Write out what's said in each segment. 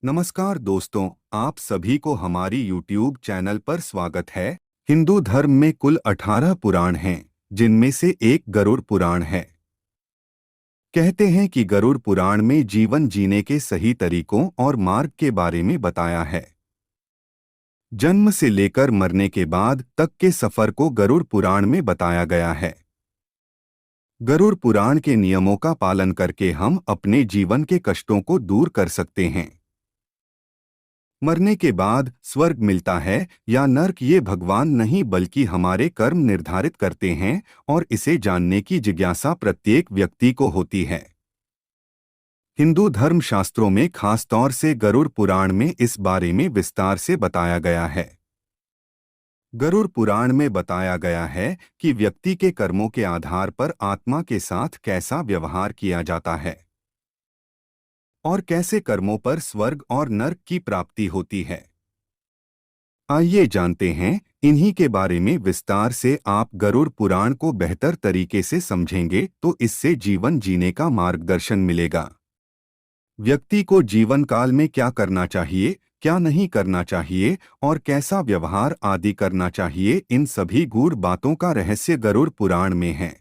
नमस्कार दोस्तों, आप सभी को हमारी YouTube चैनल पर स्वागत है। हिंदू धर्म में कुल 18 पुराण हैं, जिनमें से एक गरुड़ पुराण है। कहते हैं कि गरुड़ पुराण में जीवन जीने के सही तरीकों और मार्ग के बारे में बताया है। जन्म से लेकर मरने के बाद तक के सफर को गरुड़ पुराण में बताया गया है। गरुड़ पुराण के नियमों का पालन करके हम अपने जीवन के कष्टों को दूर कर सकते हैं। मरने के बाद स्वर्ग मिलता है या नर्क, ये भगवान नहीं बल्कि हमारे कर्म निर्धारित करते हैं और इसे जानने की जिज्ञासा प्रत्येक व्यक्ति को होती है। हिंदू धर्म शास्त्रों में खास तौर से गरुड़ पुराण में इस बारे में विस्तार से बताया गया है। गरुड़ पुराण में बताया गया है कि व्यक्ति के कर्मों के आधार पर आत्मा के साथ कैसा व्यवहार किया जाता है और कैसे कर्मों पर स्वर्ग और नर्क की प्राप्ति होती है। आइए जानते हैं इन्हीं के बारे में विस्तार से। आप गरुड़ पुराण को बेहतर तरीके से समझेंगे तो इससे जीवन जीने का मार्गदर्शन मिलेगा। व्यक्ति को जीवन काल में क्या करना चाहिए, क्या नहीं करना चाहिए और कैसा व्यवहार आदि करना चाहिए, इन सभी गूढ़ बातों का रहस्य गरुड़ पुराण में है।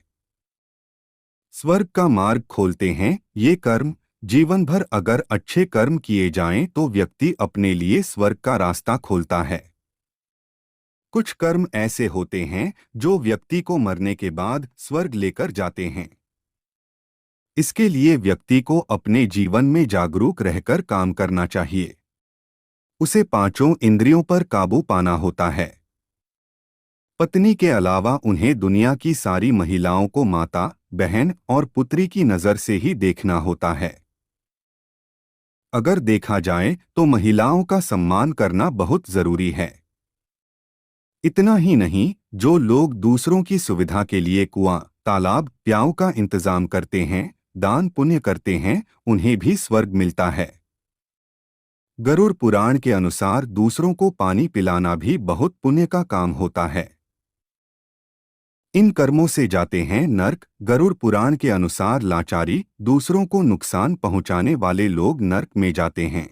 स्वर्ग का मार्ग खोलते हैं ये कर्म। जीवन भर अगर अच्छे कर्म किए जाएं तो व्यक्ति अपने लिए स्वर्ग का रास्ता खोलता है। कुछ कर्म ऐसे होते हैं जो व्यक्ति को मरने के बाद स्वर्ग लेकर जाते हैं। इसके लिए व्यक्ति को अपने जीवन में जागरूक रहकर काम करना चाहिए। उसे पांचों इंद्रियों पर काबू पाना होता है। पत्नी के अलावा उन्हें दुनिया की सारी महिलाओं को माता, बहन और पुत्री की नज़र से ही देखना होता है। अगर देखा जाए तो महिलाओं का सम्मान करना बहुत जरूरी है। इतना ही नहीं, जो लोग दूसरों की सुविधा के लिए कुआं, तालाब, प्याऊ का इंतजाम करते हैं, दान पुण्य करते हैं, उन्हें भी स्वर्ग मिलता है। गरुड़ पुराण के अनुसार दूसरों को पानी पिलाना भी बहुत पुण्य का काम होता है। इन कर्मों से जाते हैं नर्क। गरुड़ पुराण के अनुसार लाचारी, दूसरों को नुकसान पहुंचाने वाले लोग नर्क में जाते हैं।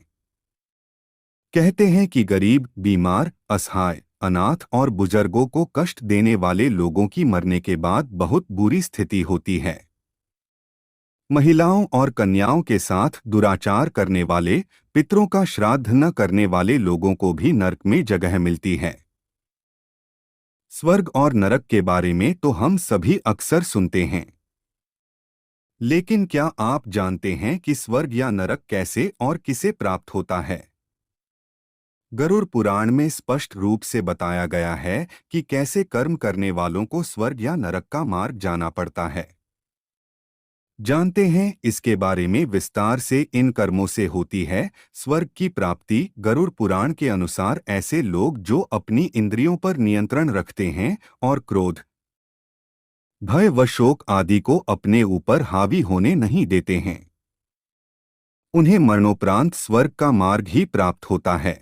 कहते हैं कि गरीब, बीमार, असहाय, अनाथ और बुजुर्गों को कष्ट देने वाले लोगों की मरने के बाद बहुत बुरी स्थिति होती है। महिलाओं और कन्याओं के साथ दुराचार करने वाले, पितरों का श्राद्ध न करने वाले लोगों को भी नरक में जगह मिलती है। स्वर्ग और नरक के बारे में तो हम सभी अक्सर सुनते हैं, लेकिन क्या आप जानते हैं कि स्वर्ग या नरक कैसे और किसे प्राप्त होता है? गरुड़ पुराण में स्पष्ट रूप से बताया गया है कि कैसे कर्म करने वालों को स्वर्ग या नरक का मार्ग जाना पड़ता है। जानते हैं इसके बारे में विस्तार से। इन कर्मों से होती है स्वर्ग की प्राप्ति। गरुड़ पुराण के अनुसार ऐसे लोग जो अपनी इंद्रियों पर नियंत्रण रखते हैं और क्रोध, भय व शोक आदि को अपने ऊपर हावी होने नहीं देते हैं, उन्हें मरणोपरांत स्वर्ग का मार्ग ही प्राप्त होता है।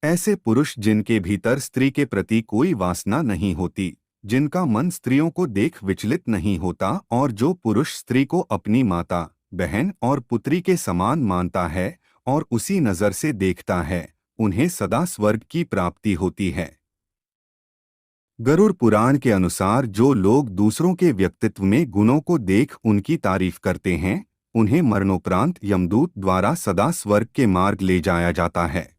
ऐसे पुरुष जिनके भीतर स्त्री के प्रति कोई वासना नहीं होती, जिनका मन स्त्रियों को देख विचलित नहीं होता और जो पुरुष स्त्री को अपनी माता, बहन और पुत्री के समान मानता है और उसी नज़र से देखता है, उन्हें सदा स्वर्ग की प्राप्ति होती है। गरुड़ पुराण के अनुसार जो लोग दूसरों के व्यक्तित्व में गुणों को देख उनकी तारीफ करते हैं, उन्हें मरणोपरांत यमदूत द्वारा सदा स्वर्ग के मार्ग ले जाया जाता है।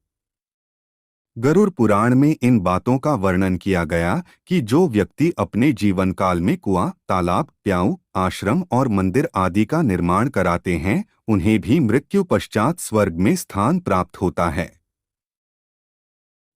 गरुड़ पुराण में इन बातों का वर्णन किया गया कि जो व्यक्ति अपने जीवन काल में कुआं, तालाब, प्याऊ, आश्रम और मंदिर आदि का निर्माण कराते हैं, उन्हें भी मृत्यु पश्चात स्वर्ग में स्थान प्राप्त होता है।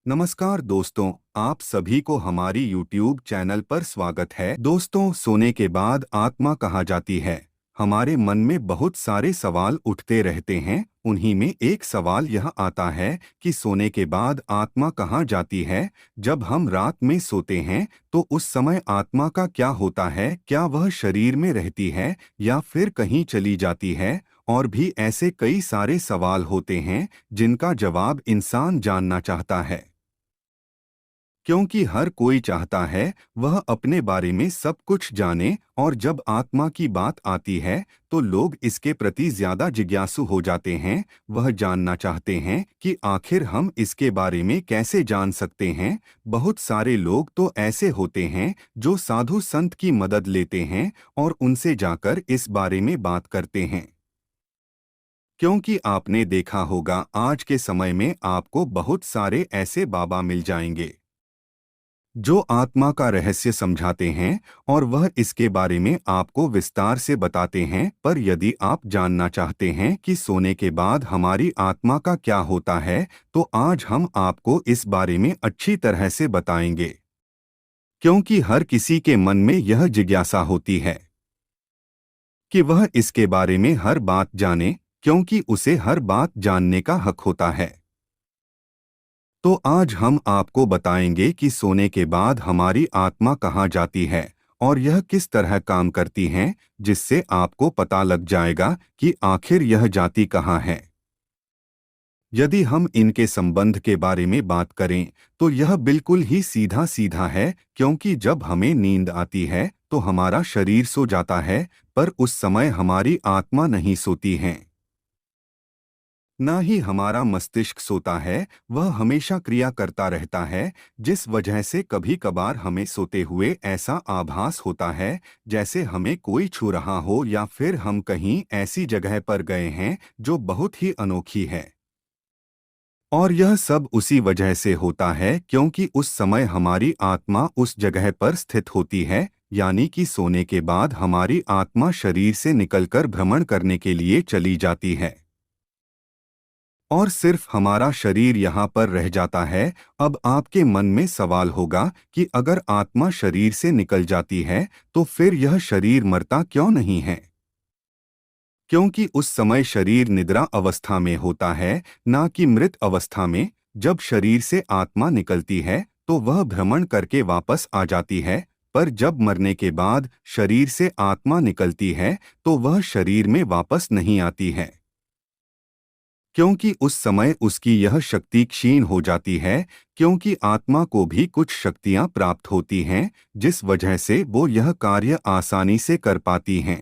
नमस्कार दोस्तों, आप सभी को हमारी YouTube चैनल पर स्वागत है। दोस्तों, सोने के बाद आत्मा कहाँ जाती है? हमारे मन में बहुत सारे सवाल उठते रहते हैं। उन्हीं में एक सवाल यह आता है कि सोने के बाद आत्मा कहाँ जाती है? जब हम रात में सोते हैं तो उस समय आत्मा का क्या होता है? क्या वह शरीर में रहती है या फिर कहीं चली जाती है? और भी ऐसे कई सारे सवाल होते हैं जिनका जवाब इंसान जानना चाहता है। क्योंकि हर कोई चाहता है वह अपने बारे में सब कुछ जाने, और जब आत्मा की बात आती है तो लोग इसके प्रति ज्यादा जिज्ञासु हो जाते हैं। वह जानना चाहते हैं कि आखिर हम इसके बारे में कैसे जान सकते हैं। बहुत सारे लोग तो ऐसे होते हैं जो साधु संत की मदद लेते हैं और उनसे जाकर इस बारे में बात करते हैं। क्योंकि आपने देखा होगा आज के समय में आपको बहुत सारे ऐसे बाबा मिल जाएंगे जो आत्मा का रहस्य समझाते हैं, और वह इसके बारे में आपको विस्तार से बताते हैं। पर यदि आप जानना चाहते हैं कि सोने के बाद हमारी आत्मा का क्या होता है, तो आज हम आपको इस बारे में अच्छी तरह से बताएंगे। क्योंकि हर किसी के मन में यह जिज्ञासा होती है कि वह इसके बारे में हर बात जाने, क्योंकि उसे हर बात जानने का हक होता है। तो आज हम आपको बताएंगे कि सोने के बाद हमारी आत्मा कहाँ जाती है और यह किस तरह काम करती है, जिससे आपको पता लग जाएगा कि आखिर यह जाती कहाँ है। यदि हम इनके संबंध के बारे में बात करें तो यह बिल्कुल ही सीधा सीधा है, क्योंकि जब हमें नींद आती है तो हमारा शरीर सो जाता है, पर उस समय हमारी आत्मा नहीं सोती है। ना ही हमारा मस्तिष्क सोता है, वह हमेशा क्रिया करता रहता है, जिस वजह से कभी कभार हमें सोते हुए ऐसा आभास होता है जैसे हमें कोई छू रहा हो, या फिर हम कहीं ऐसी जगह पर गए हैं जो बहुत ही अनोखी है। और यह सब उसी वजह से होता है क्योंकि उस समय हमारी आत्मा उस जगह पर स्थित होती है, यानी कि सोने के बाद हमारी आत्मा शरीर से निकलकर भ्रमण करने के लिए चली जाती है और सिर्फ हमारा शरीर यहाँ पर रह जाता है। अब आपके मन में सवाल होगा कि अगर आत्मा शरीर से निकल जाती है तो फिर यह शरीर मरता क्यों नहीं है? क्योंकि उस समय शरीर निद्रा अवस्था में होता है, ना कि मृत अवस्था में। जब शरीर से आत्मा निकलती है तो वह भ्रमण करके वापस आ जाती है, पर जब मरने के बाद शरीर से आत्मा निकलती है तो वह शरीर में वापस नहीं आती है, क्योंकि उस समय उसकी यह शक्ति क्षीण हो जाती है। क्योंकि आत्मा को भी कुछ शक्तियां प्राप्त होती हैं, जिस वजह से वो यह कार्य आसानी से कर पाती हैं।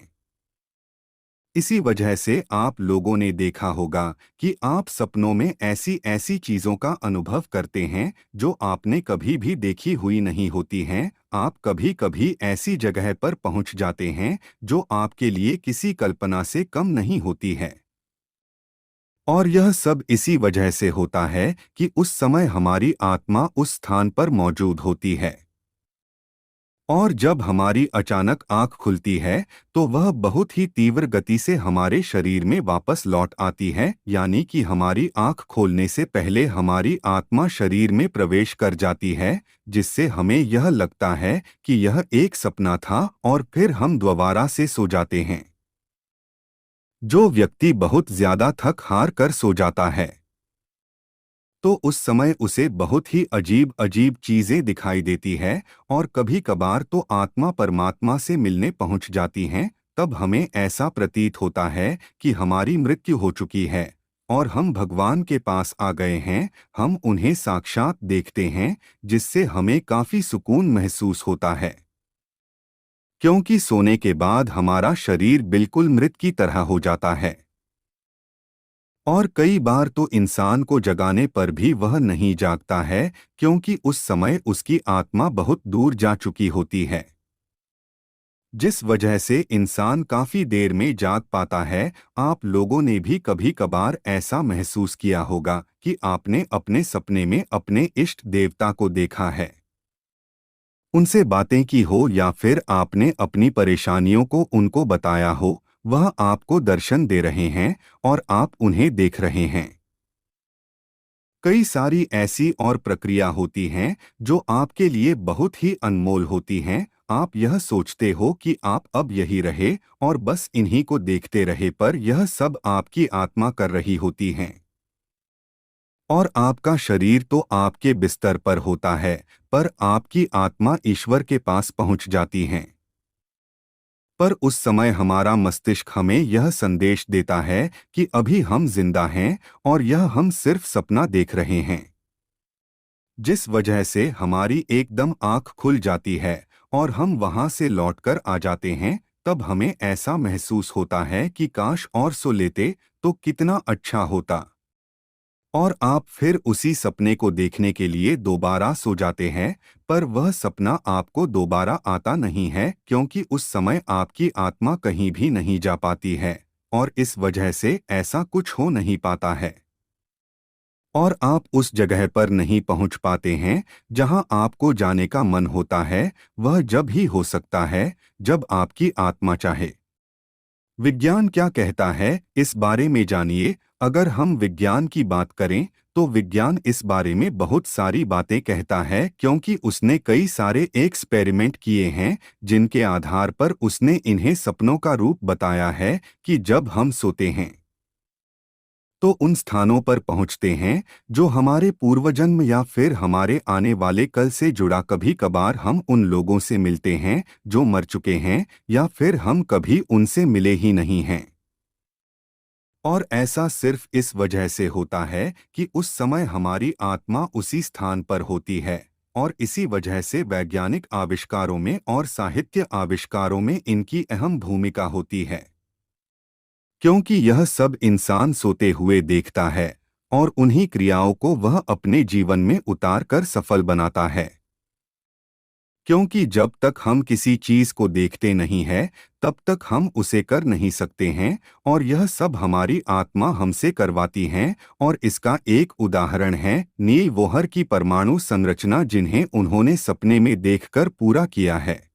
इसी वजह से आप लोगों ने देखा होगा कि आप सपनों में ऐसी ऐसी चीजों का अनुभव करते हैं जो आपने कभी भी देखी हुई नहीं होती हैं। आप कभी कभी ऐसी जगह पर पहुंच जाते हैं जो आपके लिए किसी कल्पना से कम नहीं होती है। और यह सब इसी वजह से होता है कि उस समय हमारी आत्मा उस स्थान पर मौजूद होती है। और जब हमारी अचानक आंख खुलती है तो वह बहुत ही तीव्र गति से हमारे शरीर में वापस लौट आती है, यानी कि हमारी आंख खोलने से पहले हमारी आत्मा शरीर में प्रवेश कर जाती है, जिससे हमें यह लगता है कि यह एक सपना था और फिर हम दोबारा से सो जाते हैं। जो व्यक्ति बहुत ज्यादा थक हार कर सो जाता है तो उस समय उसे बहुत ही अजीब अजीब चीजें दिखाई देती है, और कभी कभार तो आत्मा परमात्मा से मिलने पहुंच जाती हैं। तब हमें ऐसा प्रतीत होता है कि हमारी मृत्यु हो चुकी है और हम भगवान के पास आ गए हैं। हम उन्हें साक्षात देखते हैं, जिससे हमें काफी सुकून महसूस होता है, क्योंकि सोने के बाद हमारा शरीर बिल्कुल मृत की तरह हो जाता है। और कई बार तो इंसान को जगाने पर भी वह नहीं जागता है, क्योंकि उस समय उसकी आत्मा बहुत दूर जा चुकी होती है, जिस वजह से इंसान काफी देर में जाग पाता है। आप लोगों ने भी कभी कभार ऐसा महसूस किया होगा कि आपने अपने सपने में अपने इष्ट देवता को देखा है, उनसे बातें की हो, या फिर आपने अपनी परेशानियों को उनको बताया हो। वह आपको दर्शन दे रहे हैं और आप उन्हें देख रहे हैं। कई सारी ऐसी और प्रक्रिया होती हैं जो आपके लिए बहुत ही अनमोल होती हैं। आप यह सोचते हो कि आप अब यही रहे और बस इन्हीं को देखते रहे, पर यह सब आपकी आत्मा कर रही होती हैं। और आपका शरीर तो आपके बिस्तर पर होता है, पर आपकी आत्मा ईश्वर के पास पहुंच जाती है। पर उस समय हमारा मस्तिष्क हमें यह संदेश देता है कि अभी हम जिंदा हैं और यह हम सिर्फ सपना देख रहे हैं। जिस वजह से हमारी एकदम आंख खुल जाती है और हम वहां से लौटकर आ जाते हैं। तब हमें ऐसा महसूस होता है कि काश और सो लेते तो कितना अच्छा होता। और आप फिर उसी सपने को देखने के लिए दोबारा सो जाते हैं, पर वह सपना आपको दोबारा आता नहीं है क्योंकि उस समय आपकी आत्मा कहीं भी नहीं जा पाती है और इस वजह से ऐसा कुछ हो नहीं पाता है। और आप उस जगह पर नहीं पहुंच पाते हैं जहां आपको जाने का मन होता है। वह जब ही हो सकता है जब आपकी आत्मा चाहे। विज्ञान क्या कहता है इस बारे में जानिए। अगर हम विज्ञान की बात करें तो विज्ञान इस बारे में बहुत सारी बातें कहता है क्योंकि उसने कई सारे एक्सपेरिमेंट किए हैं जिनके आधार पर उसने इन्हें सपनों का रूप बताया है कि जब हम सोते हैं तो उन स्थानों पर पहुंचते हैं जो हमारे पूर्वजन्म या फिर हमारे आने वाले कल से जुड़ा। कभी कभार हम उन लोगों से मिलते हैं जो मर चुके हैं या फिर हम कभी उनसे मिले ही नहीं हैं। और ऐसा सिर्फ इस वजह से होता है कि उस समय हमारी आत्मा उसी स्थान पर होती है। और इसी वजह से वैज्ञानिक आविष्कारों में और साहित्य आविष्कारों में इनकी अहम भूमिका होती है क्योंकि यह सब इंसान सोते हुए देखता है और उन्हीं क्रियाओं को वह अपने जीवन में उतार कर सफल बनाता है। क्योंकि जब तक हम किसी चीज को देखते नहीं है तब तक हम उसे कर नहीं सकते हैं और यह सब हमारी आत्मा हमसे करवाती है। और इसका एक उदाहरण है नील बोहर की परमाणु संरचना जिन्हें उन्होंने सपने में देखकर पूरा किया है।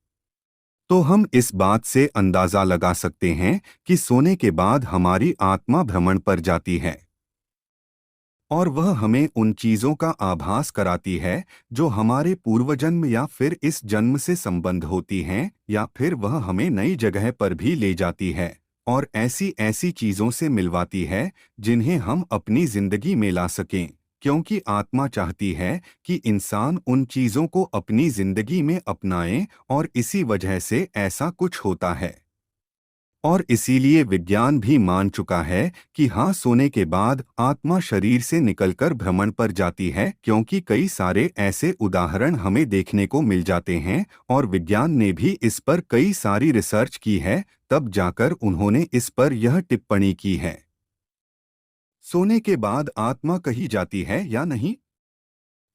तो हम इस बात से अंदाजा लगा सकते हैं कि सोने के बाद हमारी आत्मा भ्रमण पर जाती है और वह हमें उन चीजों का आभास कराती है जो हमारे पूर्वजन्म या फिर इस जन्म से संबंध होती हैं, या फिर वह हमें नई जगह पर भी ले जाती है और ऐसी ऐसी चीजों से मिलवाती है जिन्हें हम अपनी जिंदगी में ला सकें। क्योंकि आत्मा चाहती है कि इंसान उन चीजों को अपनी जिंदगी में अपनाए और इसी वजह से ऐसा कुछ होता है। और इसीलिए विज्ञान भी मान चुका है कि हाँ, सोने के बाद आत्मा शरीर से निकलकर भ्रमण पर जाती है क्योंकि कई सारे ऐसे उदाहरण हमें देखने को मिल जाते हैं और विज्ञान ने भी इस पर कई सारी रिसर्च की है। तब जाकर उन्होंने इस पर यह टिप्पणी की है। सोने के बाद आत्मा कहीं जाती है या नहीं?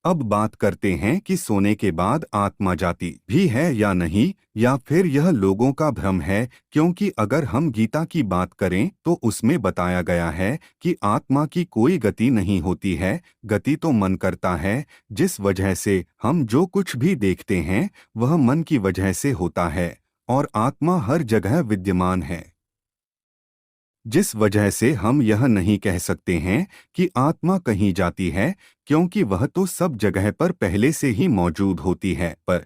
अब बात करते हैं कि सोने के बाद आत्मा जाती भी है या नहीं, या फिर यह लोगों का भ्रम है। क्योंकि अगर हम गीता की बात करें तो उसमें बताया गया है कि आत्मा की कोई गति नहीं होती है, गति तो मन करता है। जिस वजह से हम जो कुछ भी देखते हैं वह मन की वजह से होता है और आत्मा हर जगह विद्यमान है। जिस वजह से हम यह नहीं कह सकते हैं कि आत्मा कहीं जाती है क्योंकि वह तो सब जगह पर पहले से ही मौजूद होती है। पर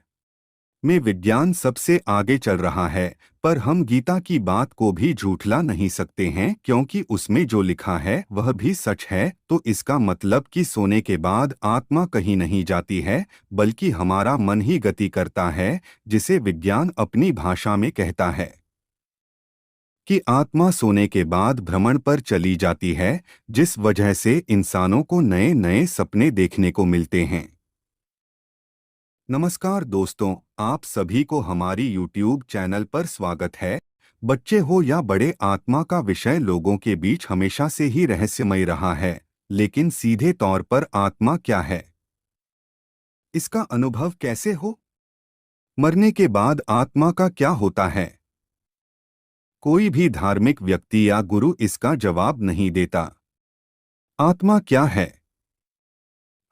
में विज्ञान सबसे आगे चल रहा है, पर हम गीता की बात को भी झूठला नहीं सकते हैं क्योंकि उसमें जो लिखा है वह भी सच है। तो इसका मतलब कि सोने के बाद आत्मा कहीं नहीं जाती है बल्कि हमारा मन ही गति करता है, जिसे विज्ञान अपनी भाषा में कहता है कि आत्मा सोने के बाद भ्रमण पर चली जाती है। जिस वजह से इंसानों को नए नए सपने देखने को मिलते हैं। नमस्कार दोस्तों, आप सभी को हमारी YouTube चैनल पर स्वागत है। बच्चे हो या बड़े, आत्मा का विषय लोगों के बीच हमेशा से ही रहस्यमय रहा है। लेकिन सीधे तौर पर आत्मा क्या है, इसका अनुभव कैसे हो, मरने के बाद आत्मा का क्या होता है, कोई भी धार्मिक व्यक्ति या गुरु इसका जवाब नहीं देता। आत्मा क्या है?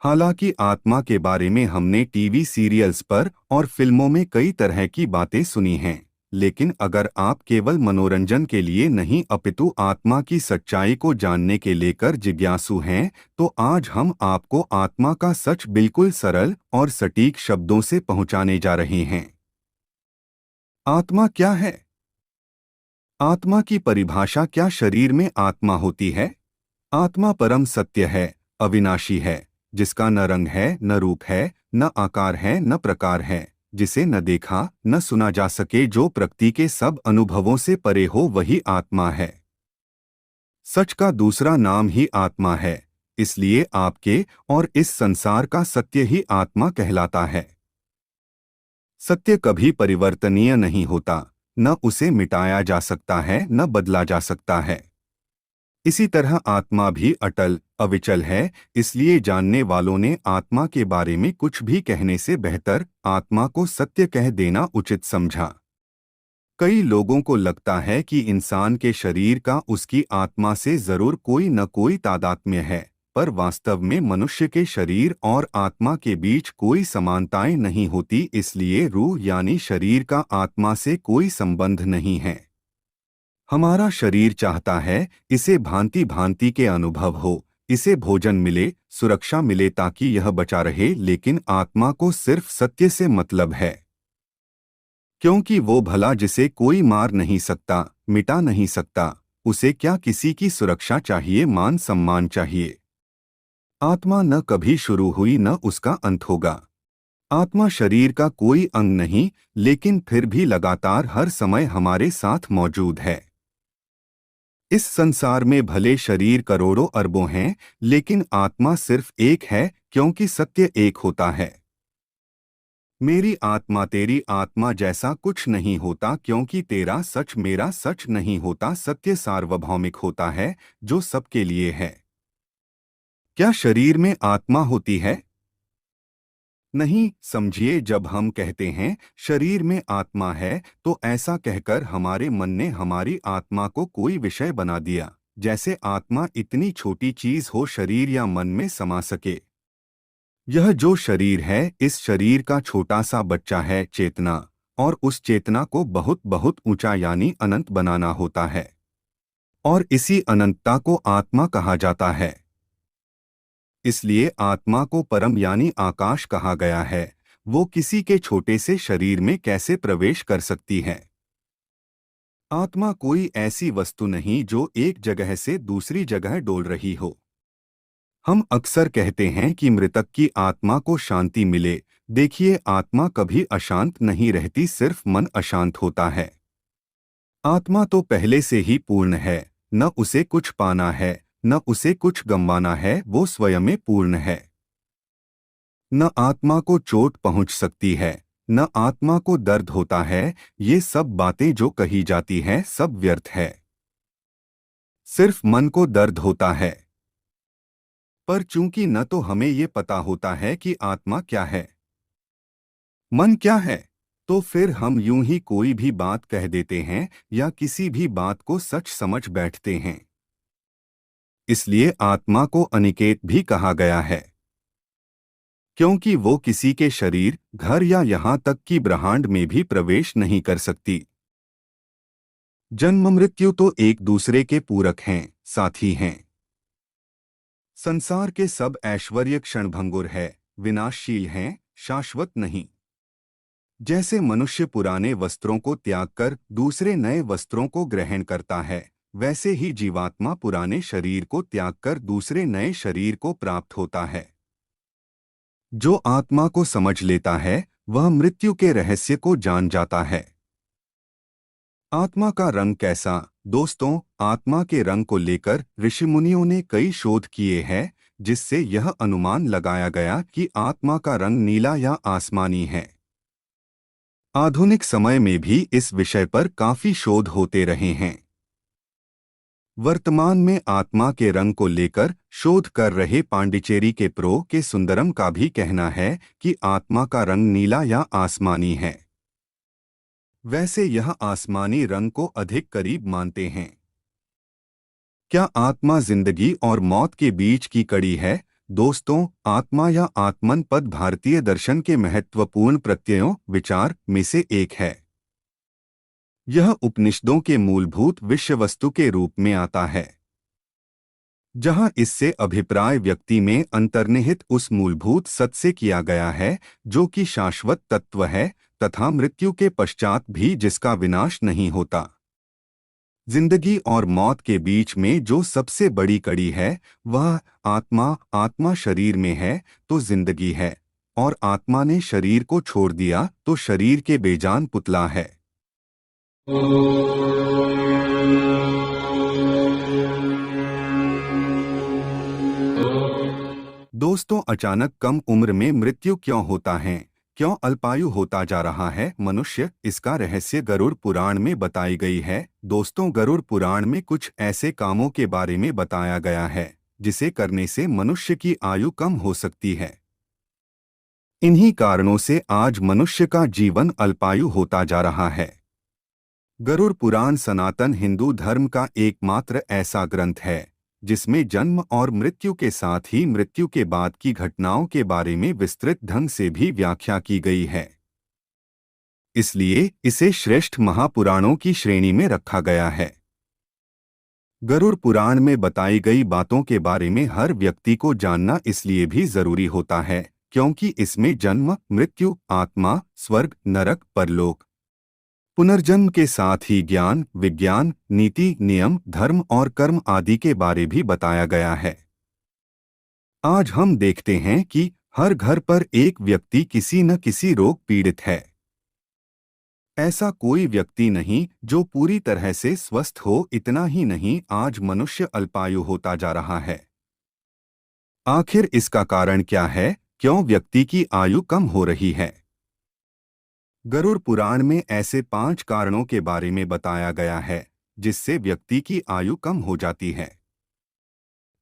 हालांकि आत्मा के बारे में हमने टीवी सीरियल्स पर और फिल्मों में कई तरह की बातें सुनी हैं, लेकिन अगर आप केवल मनोरंजन के लिए नहीं अपितु आत्मा की सच्चाई को जानने के लेकर जिज्ञासु हैं, तो आज हम आपको आत्मा का सच बिल्कुल सरल और सटीक शब्दों से पहुंचाने जा रहे हैं। आत्मा क्या है? आत्मा की परिभाषा क्या शरीर में आत्मा होती है? आत्मा परम सत्य है, अविनाशी है, जिसका न रंग है, न रूप है, न आकार है, न प्रकार है, जिसे न देखा न सुना जा सके, जो प्रकृति के सब अनुभवों से परे हो, वही आत्मा है। सच का दूसरा नाम ही आत्मा है। इसलिए आपके और इस संसार का सत्य ही आत्मा कहलाता है। सत्य कभी परिवर्तनीय नहीं होता, न उसे मिटाया जा सकता है न बदला जा सकता है। इसी तरह आत्मा भी अटल अविचल है, इसलिए जानने वालों ने आत्मा के बारे में कुछ भी कहने से बेहतर आत्मा को सत्य कह देना उचित समझा। कई लोगों को लगता है कि इंसान के शरीर का उसकी आत्मा से जरूर कोई न कोई तादात्म्य है, पर वास्तव में मनुष्य के शरीर और आत्मा के बीच कोई समानताएं नहीं होती, इसलिए रूह यानी शरीर का आत्मा से कोई संबंध नहीं है। हमारा शरीर चाहता है इसे भांति भांति के अनुभव हो, इसे भोजन मिले, सुरक्षा मिले ताकि यह बचा रहे, लेकिन आत्मा को सिर्फ सत्य से मतलब है, क्योंकि वो भला जिसे कोई मार नहीं सकता, मिटा नहीं सकता, उसे क्या किसी की सुरक्षा चाहिए, मान सम्मान चाहिए। आत्मा न कभी शुरू हुई न उसका अंत होगा। आत्मा शरीर का कोई अंग नहीं, लेकिन फिर भी लगातार हर समय हमारे साथ मौजूद है। इस संसार में भले शरीर करोड़ों अरबों हैं, लेकिन आत्मा सिर्फ एक है, क्योंकि सत्य एक होता है। मेरी आत्मा तेरी आत्मा जैसा कुछ नहीं होता, क्योंकि तेरा सच मेरा सच नहीं होता। सत्य सार्वभौमिक होता है, जो सबके लिए है। क्या शरीर में आत्मा होती है? नहीं। समझिए, जब हम कहते हैं शरीर में आत्मा है, तो ऐसा कहकर हमारे मन ने हमारी आत्मा को कोई विषय बना दिया, जैसे आत्मा इतनी छोटी चीज हो शरीर या मन में समा सके। यह जो शरीर है, इस शरीर का छोटा सा बच्चा है चेतना, और उस चेतना को बहुत बहुत ऊंचा यानी अनंत बनाना होता है, और इसी अनंतता को आत्मा कहा जाता है। इसलिए आत्मा को परम यानी आकाश कहा गया है। वो किसी के छोटे से शरीर में कैसे प्रवेश कर सकती है? आत्मा कोई ऐसी वस्तु नहीं जो एक जगह से दूसरी जगह डोल रही हो। हम अक्सर कहते हैं कि मृतक की आत्मा को शांति मिले। देखिए, आत्मा कभी अशांत नहीं रहती, सिर्फ मन अशांत होता है। आत्मा तो पहले से ही पूर्ण है, न उसे कुछ पाना है न उसे कुछ गंवाना है, वो स्वयं में पूर्ण है। न आत्मा को चोट पहुंच सकती है, न आत्मा को दर्द होता है। ये सब बातें जो कही जाती हैं सब व्यर्थ है। सिर्फ मन को दर्द होता है। पर चूंकि न तो हमें ये पता होता है कि आत्मा क्या है, मन क्या है, तो फिर हम यूं ही कोई भी बात कह देते हैं या किसी भी बात को सच समझ बैठते हैं। इसलिए आत्मा को अनिकेत भी कहा गया है, क्योंकि वो किसी के शरीर, घर या यहाँ तक कि ब्रह्मांड में भी प्रवेश नहीं कर सकती। जन्म मृत्यु तो एक दूसरे के पूरक हैं, साथी हैं। संसार के सब ऐश्वर्य क्षणभंगुर है, विनाशशील हैं, शाश्वत नहीं। जैसे मनुष्य पुराने वस्त्रों को त्याग कर दूसरे नए वस्त्रों को ग्रहण करता है, वैसे ही जीवात्मा पुराने शरीर को त्याग कर दूसरे नए शरीर को प्राप्त होता है। जो आत्मा को समझ लेता है, वह मृत्यु के रहस्य को जान जाता है। आत्मा का रंग कैसा? दोस्तों, आत्मा के रंग को लेकर ऋषिमुनियों ने कई शोध किए हैं, जिससे यह अनुमान लगाया गया कि आत्मा का रंग नीला या आसमानी है। आधुनिक समय में भी इस विषय पर काफी शोध होते रहे हैं। वर्तमान में आत्मा के रंग को लेकर शोध कर रहे पांडिचेरी के प्रो के सुंदरम का भी कहना है कि आत्मा का रंग नीला या आसमानी है। वैसे यह आसमानी रंग को अधिक करीब मानते हैं। क्या आत्मा जिंदगी और मौत के बीच की कड़ी है? दोस्तों, आत्मा या आत्मन पद भारतीय दर्शन के महत्वपूर्ण प्रत्ययों विचार में से एक है। यह उपनिषदों के मूलभूत विषय वस्तु के रूप में आता है, जहां इससे अभिप्राय व्यक्ति में अंतर्निहित उस मूलभूत सत्य से किया गया है, जो कि शाश्वत तत्व है तथा मृत्यु के पश्चात भी जिसका विनाश नहीं होता। जिंदगी और मौत के बीच में जो सबसे बड़ी कड़ी है, वह आत्मा शरीर में है तो जिंदगी है, और आत्मा ने शरीर को छोड़ दिया तो शरीर के बेजान पुतला है। दोस्तों, अचानक कम उम्र में मृत्यु क्यों होता है? क्यों अल्पायु होता जा रहा है मनुष्य? इसका रहस्य गरुड़ पुराण में बताई गई है। दोस्तों, गरुड़ पुराण में कुछ ऐसे कामों के बारे में बताया गया है जिसे करने से मनुष्य की आयु कम हो सकती है। इन्हीं कारणों से आज मनुष्य का जीवन अल्पायु होता जा रहा है। गरुड़ पुराण सनातन हिंदू धर्म का एकमात्र ऐसा ग्रंथ है जिसमें जन्म और मृत्यु के साथ ही मृत्यु के बाद की घटनाओं के बारे में विस्तृत ढंग से भी व्याख्या की गई है। इसलिए इसे श्रेष्ठ महापुराणों की श्रेणी में रखा गया है। गरुड़ पुराण में बताई गई बातों के बारे में हर व्यक्ति को जानना इसलिए भी जरूरी होता है क्योंकि इसमें जन्म, मृत्यु, आत्मा, स्वर्ग, नरक, परलोक, पुनर्जन्म के साथ ही ज्ञान, विज्ञान, नीति, नियम, धर्म और कर्म आदि के बारे भी बताया गया है। आज हम देखते हैं कि हर घर पर एक व्यक्ति किसी न किसी रोग पीड़ित है। ऐसा कोई व्यक्ति नहीं जो पूरी तरह से स्वस्थ हो। इतना ही नहीं, आज मनुष्य अल्पायु होता जा रहा है। आखिर इसका कारण क्या है? क्यों व्यक्ति की आयु कम हो रही है? गरुड़ पुराण में ऐसे 5 कारणों के बारे में बताया गया है जिससे व्यक्ति की आयु कम हो जाती है।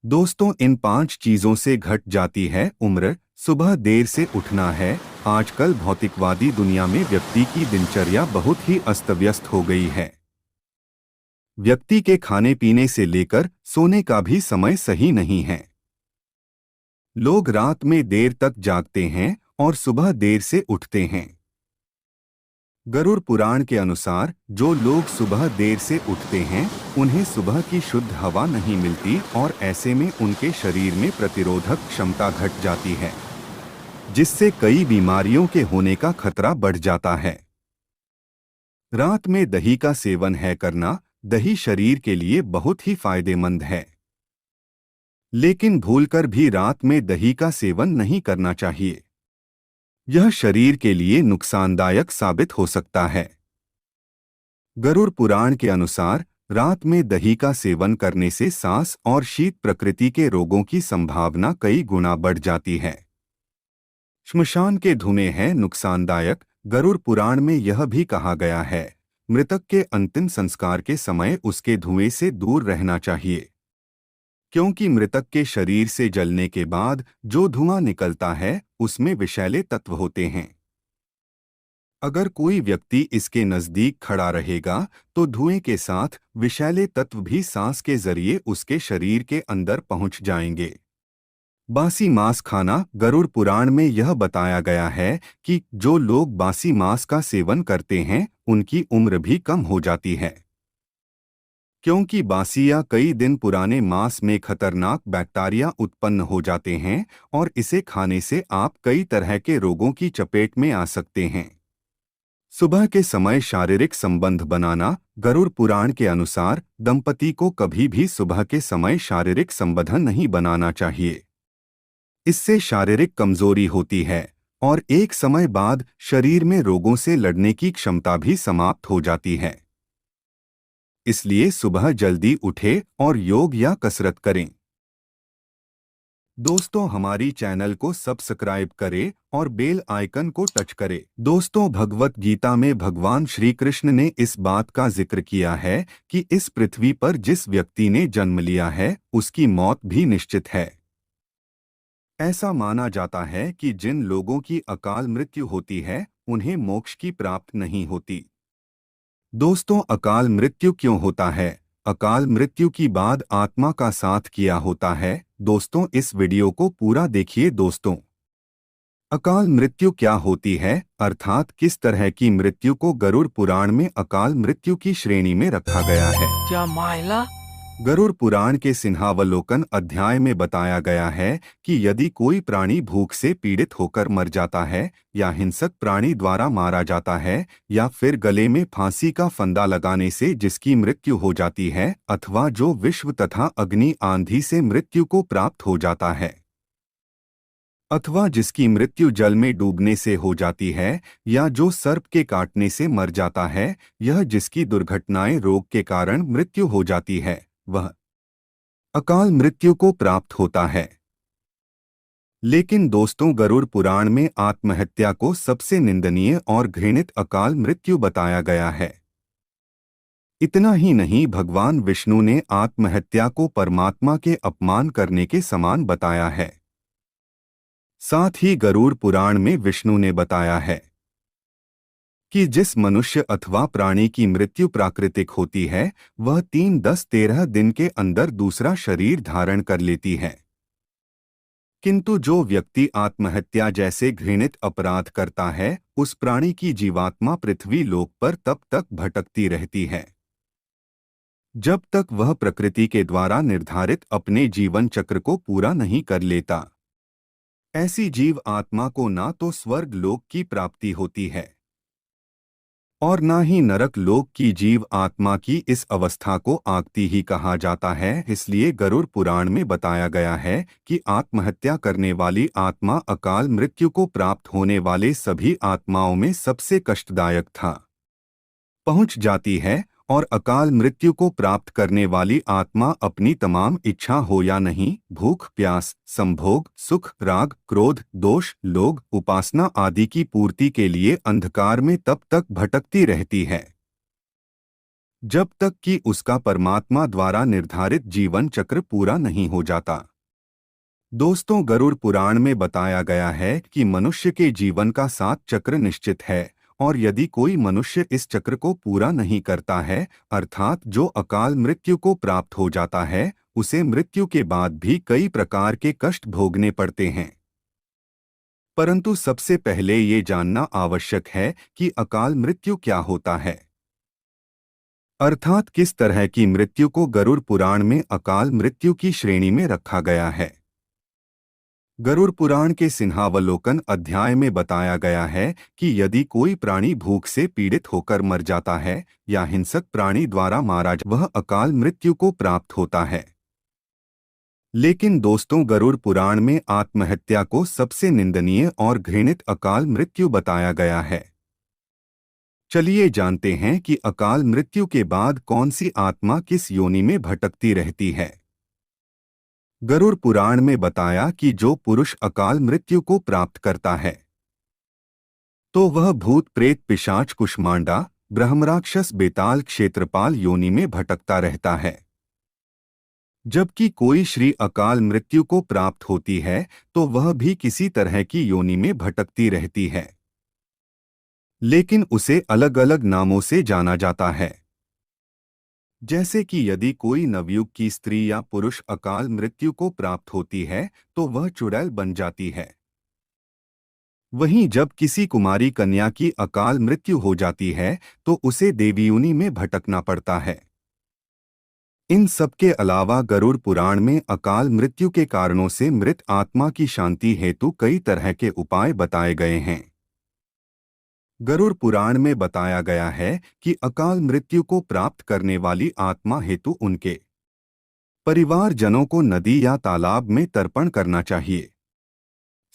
दोस्तों, इन 5 चीजों से घट जाती है उम्र। सुबह देर से उठना है। आजकल भौतिकवादी दुनिया में व्यक्ति की दिनचर्या बहुत ही अस्त व्यस्त हो गई है। व्यक्ति के खाने पीने से लेकर सोने का भी समय सही नहीं है। लोग रात में देर तक जागते हैं और सुबह देर से उठते हैं। गरुड़ पुराण के अनुसार जो लोग सुबह देर से उठते हैं उन्हें सुबह की शुद्ध हवा नहीं मिलती और ऐसे में उनके शरीर में प्रतिरोधक क्षमता घट जाती है जिससे कई बीमारियों के होने का खतरा बढ़ जाता है। रात में दही का सेवन है करना। दही शरीर के लिए बहुत ही फायदेमंद है, लेकिन भूलकर भी रात में दही का सेवन नहीं करना चाहिए। यह शरीर के लिए नुकसानदायक साबित हो सकता है। गरुड़ पुराण के अनुसार रात में दही का सेवन करने से सांस और शीत प्रकृति के रोगों की संभावना कई गुना बढ़ जाती है। श्मशान के धुएं हैं नुकसानदायक। गरुड़ पुराण में यह भी कहा गया है मृतक के अंतिम संस्कार के समय उसके धुएं से दूर रहना चाहिए, क्योंकि मृतक के शरीर से जलने के बाद जो धुआं निकलता है उसमें विषैले तत्व होते हैं। अगर कोई व्यक्ति इसके नजदीक खड़ा रहेगा तो धुएं के साथ विषैले तत्व भी सांस के जरिए उसके शरीर के अंदर पहुंच जाएंगे। बासी मांस खाना। गरुड़ पुराण में यह बताया गया है कि जो लोग बासी मांस का सेवन करते हैं उनकी उम्र भी कम हो जाती है, क्योंकि बासी या कई दिन पुराने मांस में खतरनाक बैक्टीरिया उत्पन्न हो जाते हैं और इसे खाने से आप कई तरह के रोगों की चपेट में आ सकते हैं। सुबह के समय शारीरिक संबंध बनाना। गरुड़ पुराण के अनुसार दंपति को कभी भी सुबह के समय शारीरिक संबंध नहीं बनाना चाहिए। इससे शारीरिक कमजोरी होती है और एक समय बाद शरीर में रोगों से लड़ने की क्षमता भी समाप्त हो जाती है। इसलिए सुबह जल्दी उठें और योग या कसरत करें। दोस्तों, हमारी चैनल को सब्सक्राइब करें और बेल आइकन को टच करें। दोस्तों, भगवत गीता में भगवान श्री कृष्ण ने इस बात का जिक्र किया है कि इस पृथ्वी पर जिस व्यक्ति ने जन्म लिया है उसकी मौत भी निश्चित है। ऐसा माना जाता है कि जिन लोगों की अकाल मृत्यु होती है उन्हें मोक्ष की प्राप्त नहीं होती। दोस्तों, अकाल मृत्यु क्यों होता है? अकाल मृत्यु की बाद आत्मा का साथ किया होता है। दोस्तों, इस वीडियो को पूरा देखिए। दोस्तों, अकाल मृत्यु क्या होती है, अर्थात किस तरह की मृत्यु को गरुड़ पुराण में अकाल मृत्यु की श्रेणी में रखा गया है? क्या माइला? गरुड़ पुराण के सिंहावलोकन अध्याय में बताया गया है कि यदि कोई प्राणी भूख से पीड़ित होकर मर जाता है या हिंसक प्राणी द्वारा मारा जाता है या फिर गले में फांसी का फंदा लगाने से जिसकी मृत्यु हो जाती है, अथवा जो विश्व तथा अग्नि आंधी से मृत्यु को प्राप्त हो जाता है, अथवा जिसकी मृत्यु जल में डूबने से हो जाती है या जो सर्प के काटने से मर जाता है, यह जिसकी दुर्घटनाएं रोग के कारण मृत्यु हो जाती है, वह अकाल मृत्यु को प्राप्त होता है। लेकिन दोस्तों, गरुड़ पुराण में आत्महत्या को सबसे निंदनीय और घृणित अकाल मृत्यु बताया गया है। इतना ही नहीं, भगवान विष्णु ने आत्महत्या को परमात्मा के अपमान करने के समान बताया है। साथ ही गरुड़ पुराण में विष्णु ने बताया है कि जिस मनुष्य अथवा प्राणी की मृत्यु प्राकृतिक होती है, वह 3-10-13 दिन के अंदर दूसरा शरीर धारण कर लेती है। किंतु जो व्यक्ति आत्महत्या जैसे घृणित अपराध करता है, उस प्राणी की जीवात्मा पृथ्वी लोक पर तब तक भटकती रहती है जब तक वह प्रकृति के द्वारा निर्धारित अपने जीवन चक्र को पूरा नहीं कर लेता। ऐसी जीव आत्मा को ना तो स्वर्ग लोक की प्राप्ति होती है और ना ही नरक लोक की जीव आत्मा की इस अवस्था को आगति ही कहा जाता है। इसलिए गरुड़ पुराण में बताया गया है कि आत्महत्या करने वाली आत्मा अकाल मृत्यु को प्राप्त होने वाले सभी आत्माओं में सबसे कष्टदायक था पहुंच जाती है, और अकाल मृत्यु को प्राप्त करने वाली आत्मा अपनी तमाम इच्छा हो या नहीं, भूख प्यास, संभोग, सुख, राग, क्रोध, दोष, लोभ, उपासना आदि की पूर्ति के लिए अंधकार में तब तक भटकती रहती है जब तक कि उसका परमात्मा द्वारा निर्धारित जीवन चक्र पूरा नहीं हो जाता। दोस्तों, गरुड़ पुराण में बताया गया है कि मनुष्य के जीवन का 7 चक्र निश्चित है, और यदि कोई मनुष्य इस चक्र को पूरा नहीं करता है, अर्थात जो अकाल मृत्यु को प्राप्त हो जाता है, उसे मृत्यु के बाद भी कई प्रकार के कष्ट भोगने पड़ते हैं। परंतु सबसे पहले ये जानना आवश्यक है कि अकाल मृत्यु क्या होता है, अर्थात किस तरह की मृत्यु को गरुड़ पुराण में अकाल मृत्यु की श्रेणी में रखा गया है। गरुड़ पुराण के सिंहावलोकन अध्याय में बताया गया है कि यदि कोई प्राणी भूख से पीड़ित होकर मर जाता है या हिंसक प्राणी द्वारा मारा वह अकाल मृत्यु को प्राप्त होता है। लेकिन दोस्तों, गरुड़ पुराण में आत्महत्या को सबसे निंदनीय और घृणित अकाल मृत्यु बताया गया है। चलिए जानते हैं कि अकाल मृत्यु के बाद कौन सी आत्मा किस योनि में भटकती रहती है। गरुड़ पुराण में बताया कि जो पुरुष अकाल मृत्यु को प्राप्त करता है तो वह भूत प्रेत पिशाच कुष्मांडा ब्रह्मराक्षस बेताल क्षेत्रपाल योनि में भटकता रहता है। जबकि कोई श्री अकाल मृत्यु को प्राप्त होती है तो वह भी किसी तरह की योनि में भटकती रहती है, लेकिन उसे अलग अलग नामों से जाना जाता है। जैसे कि यदि कोई नवयुग की स्त्री या पुरुष अकाल मृत्यु को प्राप्त होती है तो वह चुड़ैल बन जाती है। वहीं जब किसी कुमारी कन्या की अकाल मृत्यु हो जाती है तो उसे देवयोनि में भटकना पड़ता है। इन सब के अलावा गरुड़ पुराण में अकाल मृत्यु के कारणों से मृत आत्मा की शांति हेतु कई तरह के उपाय बताए गए हैं। गरुड़ पुराण में बताया गया है कि अकाल मृत्यु को प्राप्त करने वाली आत्मा हेतु उनके परिवारजनों को नदी या तालाब में तर्पण करना चाहिए।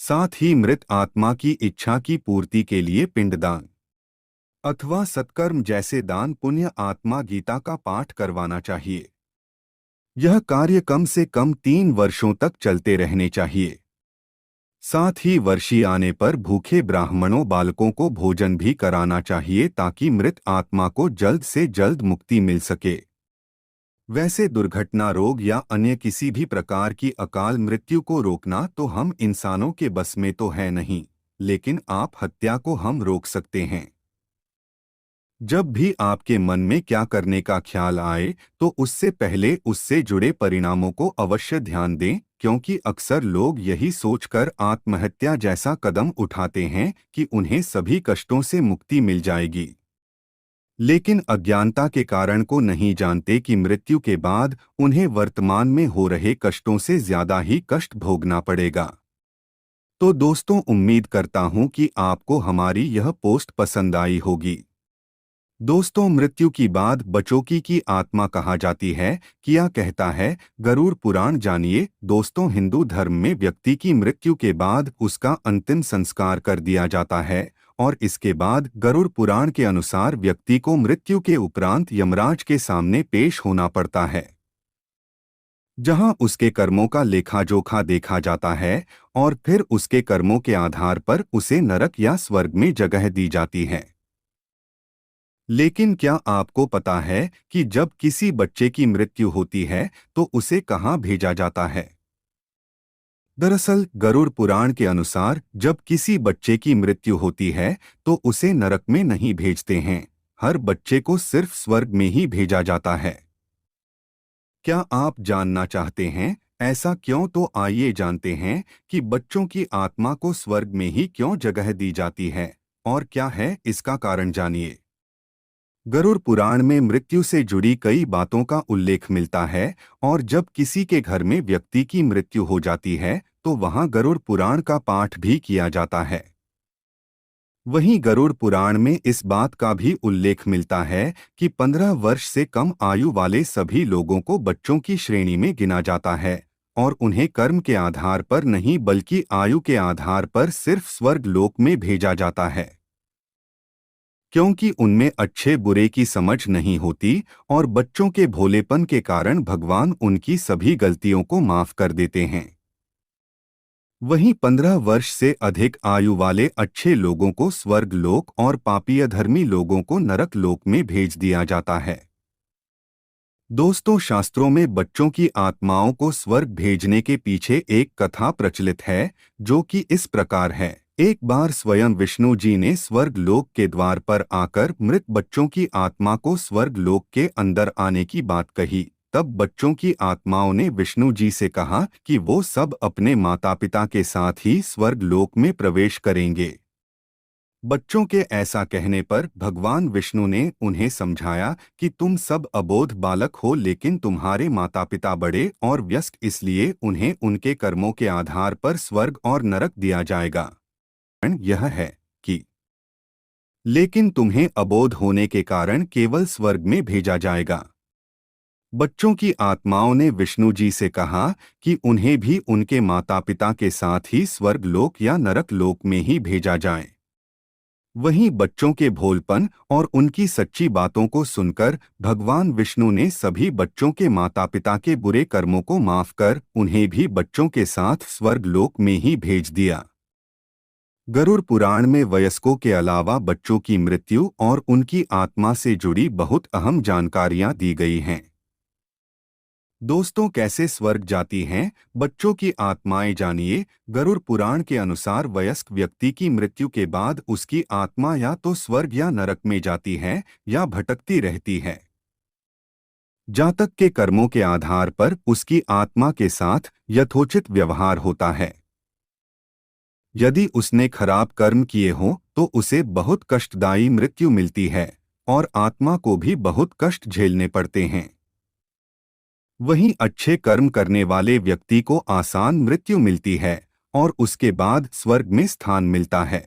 साथ ही मृत आत्मा की इच्छा की पूर्ति के लिए पिंडदान अथवा सत्कर्म जैसे दान पुण्य आत्मा गीता का पाठ करवाना चाहिए। यह कार्य कम से कम 3 वर्षों तक चलते रहने चाहिए। साथ ही वर्षी आने पर भूखे ब्राह्मणों बालकों को भोजन भी कराना चाहिए ताकि मृत आत्मा को जल्द से जल्द मुक्ति मिल सके। वैसे दुर्घटना रोग या अन्य किसी भी प्रकार की अकाल मृत्यु को रोकना तो हम इंसानों के बस में तो है नहीं, लेकिन आप हत्या को हम रोक सकते हैं। जब भी आपके मन में क्या करने का ख्याल आए तो उससे पहले उससे जुड़े परिणामों को अवश्य ध्यान दें, क्योंकि अक्सर लोग यही सोचकर आत्महत्या जैसा कदम उठाते हैं कि उन्हें सभी कष्टों से मुक्ति मिल जाएगी, लेकिन अज्ञानता के कारण को नहीं जानते कि मृत्यु के बाद उन्हें वर्तमान में हो रहे कष्टों से ज्यादा ही कष्ट भोगना पड़ेगा। तो दोस्तों, उम्मीद करता हूं कि आपको हमारी यह पोस्ट पसंद आई होगी। दोस्तों, मृत्यु की बाद बचोकी की आत्मा कहा जाती है। क्या कहता है गरुड़ पुराण जानिए। दोस्तों, हिंदू धर्म में व्यक्ति की मृत्यु के बाद उसका अंतिम संस्कार कर दिया जाता है और इसके बाद गरुड़ पुराण के अनुसार व्यक्ति को मृत्यु के उपरांत यमराज के सामने पेश होना पड़ता है। जहां उसके कर्मों का लेखा जोखा देखा जाता है और फिर उसके कर्मों के आधार पर उसे नरक या स्वर्ग में जगह दी जाती है। लेकिन क्या आपको पता है कि जब किसी बच्चे की मृत्यु होती है तो उसे कहाँ भेजा जाता है? दरअसल गरुड़ पुराण के अनुसार जब किसी बच्चे की मृत्यु होती है तो उसे नरक में नहीं भेजते हैं। हर बच्चे को सिर्फ स्वर्ग में ही भेजा जाता है। क्या आप जानना चाहते हैं ऐसा क्यों? तो आइए जानते हैं कि बच्चों की आत्मा को स्वर्ग में ही क्यों जगह दी जाती है और क्या है इसका कारण, जानिए। गरुड़ पुराण में मृत्यु से जुड़ी कई बातों का उल्लेख मिलता है और जब किसी के घर में व्यक्ति की मृत्यु हो जाती है तो वहां गरुड़ पुराण का पाठ भी किया जाता है। वहीं गरुड़ पुराण में इस बात का भी उल्लेख मिलता है कि 15 वर्ष से कम आयु वाले सभी लोगों को बच्चों की श्रेणी में गिना जाता है और उन्हें कर्म के आधार पर नहीं बल्कि आयु के आधार पर सिर्फ स्वर्ग लोक में भेजा जाता है, क्योंकि उनमें अच्छे बुरे की समझ नहीं होती और बच्चों के भोलेपन के कारण भगवान उनकी सभी गलतियों को माफ कर देते हैं। वहीं 15 वर्ष से अधिक आयु वाले अच्छे लोगों को स्वर्ग लोक और पापी अधर्मी लोगों को नरक लोक में भेज दिया जाता है। दोस्तों, शास्त्रों में बच्चों की आत्माओं को स्वर्ग भेजने के पीछे एक कथा प्रचलित है जो कि इस प्रकार है। एक बार स्वयं विष्णु जी ने स्वर्ग लोक के द्वार पर आकर मृत बच्चों की आत्मा को स्वर्ग लोक के अंदर आने की बात कही। तब बच्चों की आत्माओं ने विष्णु जी से कहा कि वो सब अपने माता पिता के साथ ही स्वर्ग लोक में प्रवेश करेंगे। बच्चों के ऐसा कहने पर भगवान विष्णु ने उन्हें समझाया कि तुम सब अबोध बालक हो, लेकिन तुम्हारे माता पिता बड़े और वयस्क, इसलिए उन्हें उनके कर्मों के आधार पर स्वर्ग और नरक दिया जाएगा। यह है कि लेकिन तुम्हें अबोध होने के कारण केवल स्वर्ग में भेजा जाएगा। बच्चों की आत्माओं ने विष्णु जी से कहा कि उन्हें भी उनके माता पिता के साथ ही स्वर्ग लोक या नरक लोक में ही भेजा जाए। वहीं बच्चों के भोलपन और उनकी सच्ची बातों को सुनकर भगवान विष्णु ने सभी बच्चों के माता पिता के बुरे कर्मों को माफ कर उन्हें भी बच्चों के साथ स्वर्ग लोक में ही भेज दिया। गरुड़ पुराण में वयस्कों के अलावा बच्चों की मृत्यु और उनकी आत्मा से जुड़ी बहुत अहम जानकारियां दी गई हैं। दोस्तों, कैसे स्वर्ग जाती हैं बच्चों की आत्माएं, जानिए। गरुड़ पुराण के अनुसार वयस्क व्यक्ति की मृत्यु के बाद उसकी आत्मा या तो स्वर्ग या नरक में जाती है या भटकती रहती है। जातक के कर्मों के आधार पर उसकी आत्मा के साथ यथोचित व्यवहार होता है। यदि उसने खराब कर्म किए हों तो उसे बहुत कष्टदायी मृत्यु मिलती है और आत्मा को भी बहुत कष्ट झेलने पड़ते हैं। वहीं अच्छे कर्म करने वाले व्यक्ति को आसान मृत्यु मिलती है और उसके बाद स्वर्ग में स्थान मिलता है।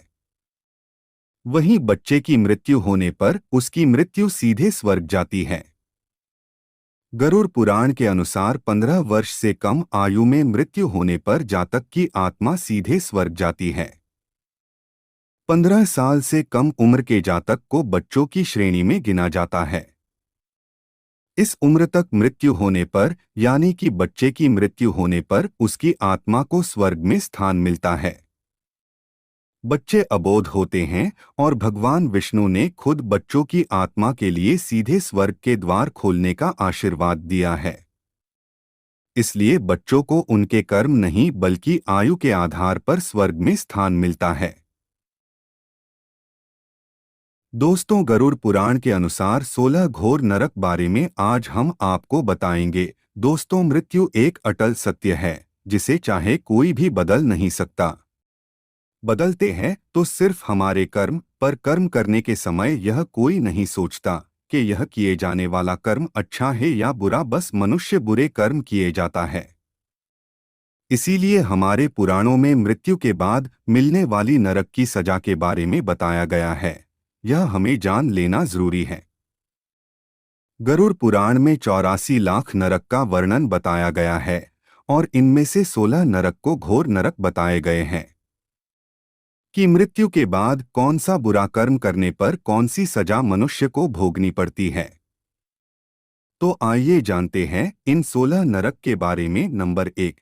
वहीं बच्चे की मृत्यु होने पर उसकी मृत्यु सीधे स्वर्ग जाती है। गरुड़ पुराण के अनुसार 15 वर्ष से कम आयु में मृत्यु होने पर जातक की आत्मा सीधे स्वर्ग जाती है। 15 साल से कम उम्र के जातक को बच्चों की श्रेणी में गिना जाता है। इस उम्र तक मृत्यु होने पर यानी कि बच्चे की मृत्यु होने पर उसकी आत्मा को स्वर्ग में स्थान मिलता है। बच्चे अबोध होते हैं और भगवान विष्णु ने खुद बच्चों की आत्मा के लिए सीधे स्वर्ग के द्वार खोलने का आशीर्वाद दिया है। इसलिए बच्चों को उनके कर्म नहीं बल्कि आयु के आधार पर स्वर्ग में स्थान मिलता है। दोस्तों, गरुड़ पुराण के अनुसार 16 घोर नरक बारे में आज हम आपको बताएंगे। दोस्तों, मृत्यु एक अटल सत्य है जिसे चाहे कोई भी बदल नहीं सकता। बदलते हैं तो सिर्फ हमारे कर्म, पर कर्म करने के समय यह कोई नहीं सोचता कि यह किए जाने वाला कर्म अच्छा है या बुरा, बस मनुष्य बुरे कर्म किए जाता है। इसीलिए हमारे पुराणों में मृत्यु के बाद मिलने वाली नरक की सजा के बारे में बताया गया है। यह हमें जान लेना जरूरी है। गरुड़ पुराण में 84 लाख नरक का वर्णन बताया गया है और इनमें से 16 नरक को घोर नरक बताए गए हैं कि मृत्यु के बाद कौन सा बुरा कर्म करने पर कौन सी सजा मनुष्य को भोगनी पड़ती है। तो आइए जानते हैं इन 16 नरक के बारे में। नंबर 1,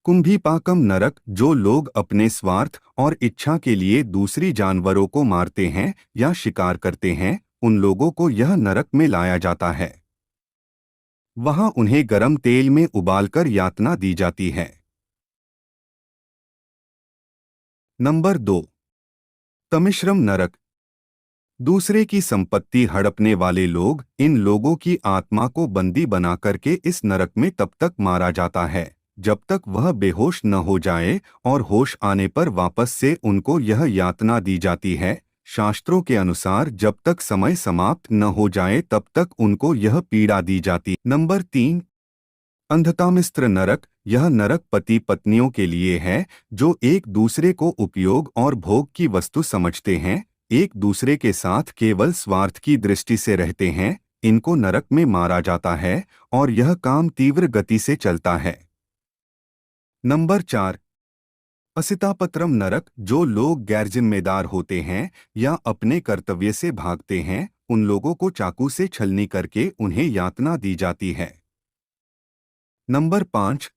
कुंभीपाकम नरक। जो लोग अपने स्वार्थ और इच्छा के लिए दूसरी जानवरों को मारते हैं या शिकार करते हैं, उन लोगों को यह नरक में लाया जाता है। वहां उन्हें गरम तेल में उबालकर यातना दी जाती है। नंबर 2, तमिश्रम नरक। दूसरे की संपत्ति हड़पने वाले लोग, इन लोगों की आत्मा को बंदी बना करके इस नरक में तब तक मारा जाता है जब तक वह बेहोश न हो जाए, और होश आने पर वापस से उनको यह यातना दी जाती है। शास्त्रों के अनुसार जब तक समय समाप्त न हो जाए तब तक उनको यह पीड़ा दी जाती। नंबर 3, अंधकामिस्त्र नरक। यह नरक पति पत्नियों के लिए है जो एक दूसरे को उपयोग और भोग की वस्तु समझते हैं, एक दूसरे के साथ केवल स्वार्थ की दृष्टि से रहते हैं। इनको नरक में मारा जाता है और यह काम तीव्र गति से चलता है। नंबर 4, असितापत्रम नरक। जो लोग गैरजिम्मेदार होते हैं या अपने कर्तव्य से भागते हैं, उन लोगों को चाकू से छलनी करके उन्हें यातना दी जाती है। नंबर 5,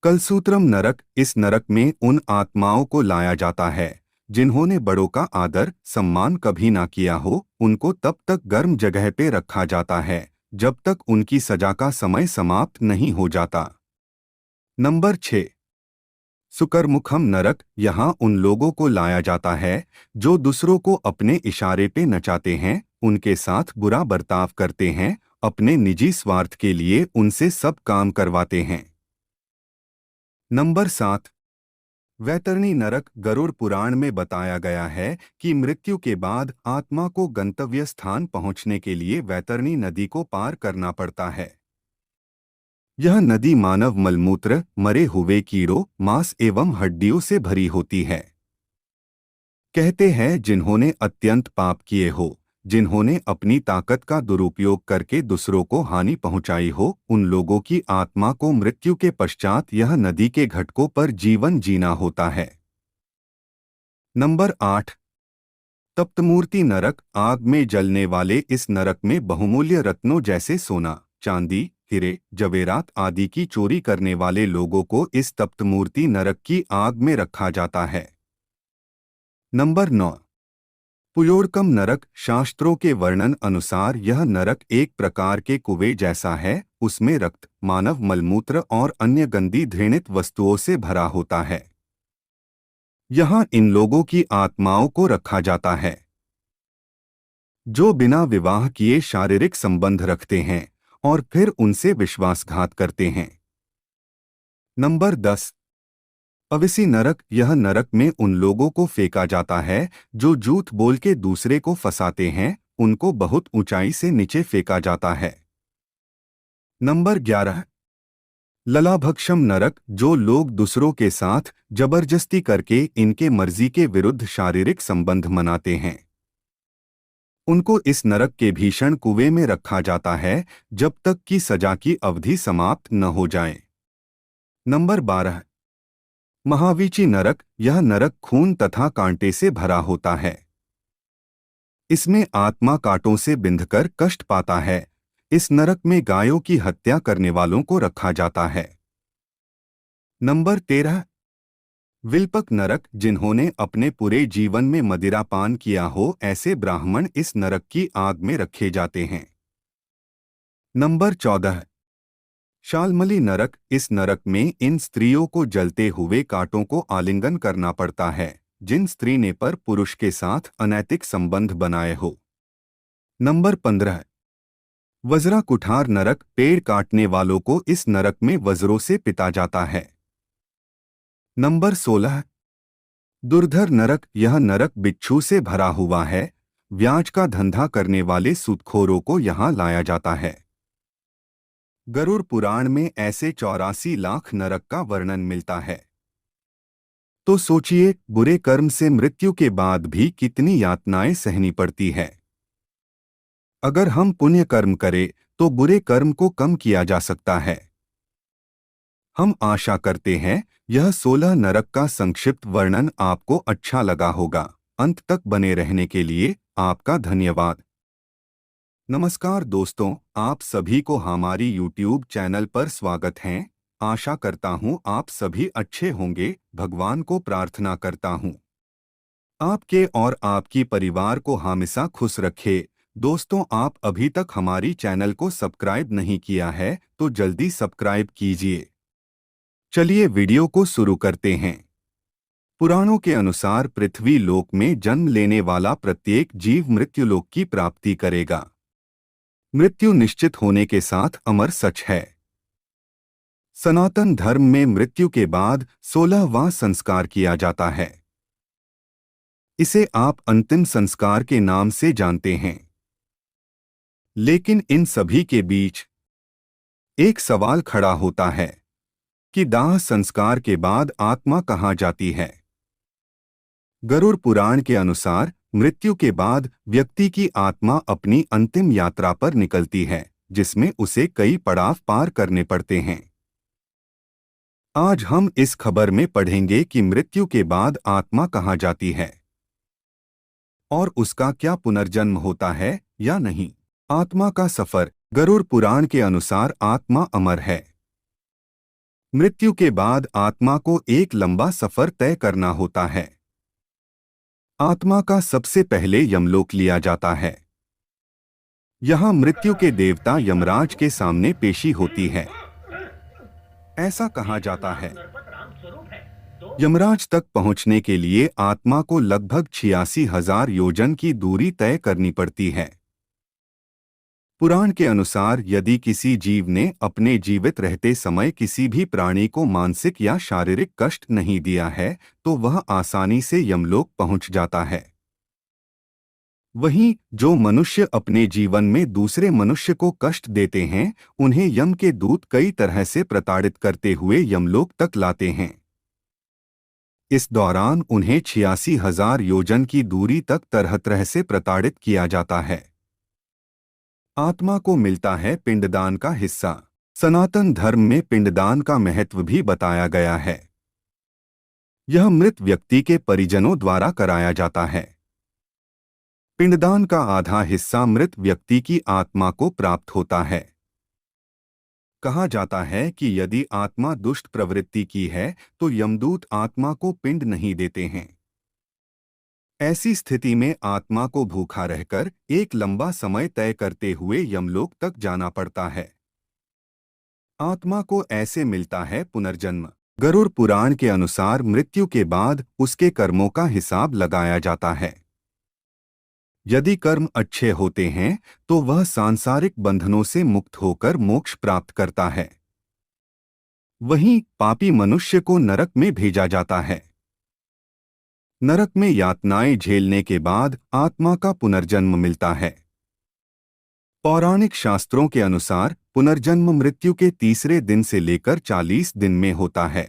कलसूत्रम नरक। इस नरक में उन आत्माओं को लाया जाता है जिन्होंने बड़ों का आदर सम्मान कभी ना किया हो। उनको तब तक गर्म जगह पे रखा जाता है जब तक उनकी सजा का समय समाप्त नहीं हो जाता। नंबर 6, सुकरमुखम नरक। यहाँ उन लोगों को लाया जाता है जो दूसरों को अपने इशारे पे नचाते हैं, उनके साथ बुरा बर्ताव करते हैं, अपने निजी स्वार्थ के लिए उनसे सब काम करवाते हैं। नंबर 7, वैतरणी नरक। गरुड़ पुराण में बताया गया है कि मृत्यु के बाद आत्मा को गंतव्य स्थान पहुंचने के लिए वैतरणी नदी को पार करना पड़ता है। यह नदी मानव मलमूत्र, मरे हुए कीड़ों, मांस एवं हड्डियों से भरी होती है। कहते हैं जिन्होंने अत्यंत पाप किए हो, जिन्होंने अपनी ताकत का दुरुपयोग करके दूसरों को हानि पहुंचाई हो, उन लोगों की आत्मा को मृत्यु के पश्चात यह नदी के घाटों पर जीवन जीना होता है। नंबर 8, तप्तमूर्ति नरक। आग में जलने वाले इस नरक में बहुमूल्य रत्नों जैसे सोना, चांदी, हीरे, जवेरात आदि की चोरी करने वाले लोगों को इस तप्तमूर्ति नरक की आग में रखा जाता है। नंबर 9, पुयोड़कम नरक। शास्त्रों के वर्णन अनुसार यह नरक एक प्रकार के कुएं जैसा है। उसमें रक्त, मानव मलमूत्र और अन्य गंदी घृणित वस्तुओं से भरा होता है। यहाँ इन लोगों की आत्माओं को रखा जाता है जो बिना विवाह किए शारीरिक संबंध रखते हैं और फिर उनसे विश्वासघात करते हैं। नंबर 10, अविसी नरक। यह नरक में उन लोगों को फेंका जाता है जो झूठ बोल के दूसरे को फंसाते हैं, उनको बहुत ऊंचाई से नीचे फेंका जाता है। नंबर 11, ललाभक्षम नरक। जो लोग दूसरों के साथ जबरदस्ती करके इनके मर्जी के विरुद्ध शारीरिक संबंध मनाते हैं, उनको इस नरक के भीषण कुएं में रखा जाता है जब तक कि सजा की अवधि समाप्त न हो जाए। नंबर 12, महावीची नरक। यह नरक खून तथा कांटे से भरा होता है। इसमें आत्मा कांटों से बिंधकर कष्ट पाता है। इस नरक में गायों की हत्या करने वालों को रखा जाता है। नंबर 13, विल्पक नरक। जिन्होंने अपने पूरे जीवन में मदिरापान किया हो, ऐसे ब्राह्मण इस नरक की आग में रखे जाते हैं। नंबर 14, शालमली नरक। इस नरक में इन स्त्रियों को जलते हुए कांटों को आलिंगन करना पड़ता है जिन स्त्री ने पर पुरुष के साथ अनैतिक संबंध बनाए हो। नंबर 15, वज्रा कुठार नरक। पेड़ काटने वालों को इस नरक में वज्रों से पिटा जाता है। नंबर 16, दुर्धर नरक। यह नरक बिच्छू से भरा हुआ है। ब्याज का धंधा करने वाले सूदखोरों को यहाँ लाया जाता है। गरुड़ पुराण में ऐसे 84 लाख नरक का वर्णन मिलता है। तो सोचिए, बुरे कर्म से मृत्यु के बाद भी कितनी यातनाएं सहनी पड़ती है। अगर हम पुण्य कर्म करें तो बुरे कर्म को कम किया जा सकता है। हम आशा करते हैं यह 16 नरक का संक्षिप्त वर्णन आपको अच्छा लगा होगा। अंत तक बने रहने के लिए आपका धन्यवाद। नमस्कार दोस्तों, आप सभी को हमारी YouTube चैनल पर स्वागत है। आशा करता हूँ आप सभी अच्छे होंगे। भगवान को प्रार्थना करता हूँ आपके और आपकी परिवार को हमेशा खुश रखे। दोस्तों, आप अभी तक हमारी चैनल को सब्सक्राइब नहीं किया है तो जल्दी सब्सक्राइब कीजिए। चलिए वीडियो को शुरू करते हैं। पुराणों के अनुसार पृथ्वी लोक में जन्म लेने वाला प्रत्येक जीव मृत्युलोक की प्राप्ति करेगा। मृत्यु निश्चित होने के साथ अमर सच है। सनातन धर्म में मृत्यु के बाद 16वां संस्कार किया जाता है। इसे आप अंतिम संस्कार के नाम से जानते हैं। लेकिन इन सभी के बीच एक सवाल खड़ा होता है कि दाह संस्कार के बाद आत्मा कहाँ जाती है। गरुड़ पुराण के अनुसार मृत्यु के बाद व्यक्ति की आत्मा अपनी अंतिम यात्रा पर निकलती है, जिसमें उसे कई पड़ाव पार करने पड़ते हैं। आज हम इस खबर में पढ़ेंगे कि मृत्यु के बाद आत्मा कहाँ जाती है और उसका क्या पुनर्जन्म होता है या नहीं। आत्मा का सफर। गरुड़ पुराण के अनुसार आत्मा अमर है। मृत्यु के बाद आत्मा को एक लंबा सफर तय करना होता है। आत्मा का सबसे पहले यमलोक लिया जाता है। यहाँ मृत्यु के देवता यमराज के सामने पेशी होती है। ऐसा कहा जाता है यमराज तक पहुंचने के लिए आत्मा को लगभग 86,000 योजन की दूरी तय करनी पड़ती है। पुराण के अनुसार यदि किसी जीव ने अपने जीवित रहते समय किसी भी प्राणी को मानसिक या शारीरिक कष्ट नहीं दिया है तो वह आसानी से यमलोक पहुंच जाता है। वहीं जो मनुष्य अपने जीवन में दूसरे मनुष्य को कष्ट देते हैं, उन्हें यम के दूत कई तरह से प्रताड़ित करते हुए यमलोक तक लाते हैं। इस दौरान उन्हें 86,000 योजन की दूरी तक तरह तरह से प्रताड़ित किया जाता है। आत्मा को मिलता है पिंडदान का हिस्सा। सनातन धर्म में पिंडदान का महत्व भी बताया गया है। यह मृत व्यक्ति के परिजनों द्वारा कराया जाता है। पिंडदान का आधा हिस्सा मृत व्यक्ति की आत्मा को प्राप्त होता है। कहा जाता है कि यदि आत्मा दुष्ट प्रवृत्ति की है तो यमदूत आत्मा को पिंड नहीं देते हैं। ऐसी स्थिति में आत्मा को भूखा रहकर एक लंबा समय तय करते हुए यमलोक तक जाना पड़ता है। आत्मा को ऐसे मिलता है पुनर्जन्म। गरुड़ पुराण के अनुसार मृत्यु के बाद उसके कर्मों का हिसाब लगाया जाता है। यदि कर्म अच्छे होते हैं तो वह सांसारिक बंधनों से मुक्त होकर मोक्ष प्राप्त करता है। वहीं पापी मनुष्य को नरक में भेजा जाता है। नरक में यातनाएं झेलने के बाद आत्मा का पुनर्जन्म मिलता है। पौराणिक शास्त्रों के अनुसार पुनर्जन्म मृत्यु के तीसरे दिन से लेकर 40 दिन में होता है।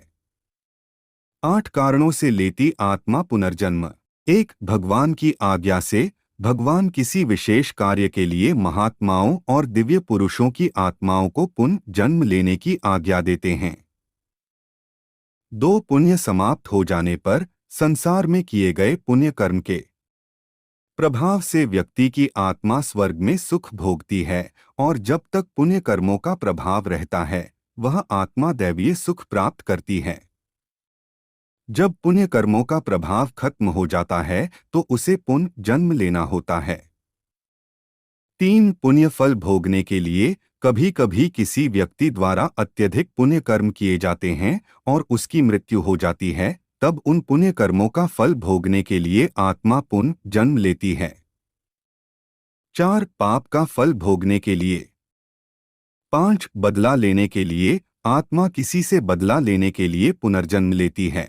8 कारणों से लेती आत्मा पुनर्जन्म। 1. भगवान की आज्ञा से। भगवान किसी विशेष कार्य के लिए महात्माओं और दिव्य पुरुषों की आत्माओं को पुनः जन्म लेने की आज्ञा देते हैं। 2. पुण्य समाप्त हो जाने पर संसार में किए गए पुण्य कर्म के प्रभाव से व्यक्ति की आत्मा स्वर्ग में सुख भोगती है और जब तक पुण्य कर्मों का प्रभाव रहता है वह आत्मा दैवीय सुख प्राप्त करती है। जब पुण्य कर्मों का प्रभाव खत्म हो जाता है तो उसे पुनः जन्म लेना होता है। 3. पुण्य फल भोगने के लिए कभी कभी किसी व्यक्ति द्वारा अत्यधिक पुण्य कर्म किए जाते हैं और उसकी मृत्यु हो जाती है, तब उन पुण्य कर्मों का फल भोगने के लिए आत्मा पुनः जन्म लेती है। 4. पाप का फल भोगने के लिए। 5. बदला लेने के लिए। आत्मा किसी से बदला लेने के लिए पुनर्जन्म लेती है।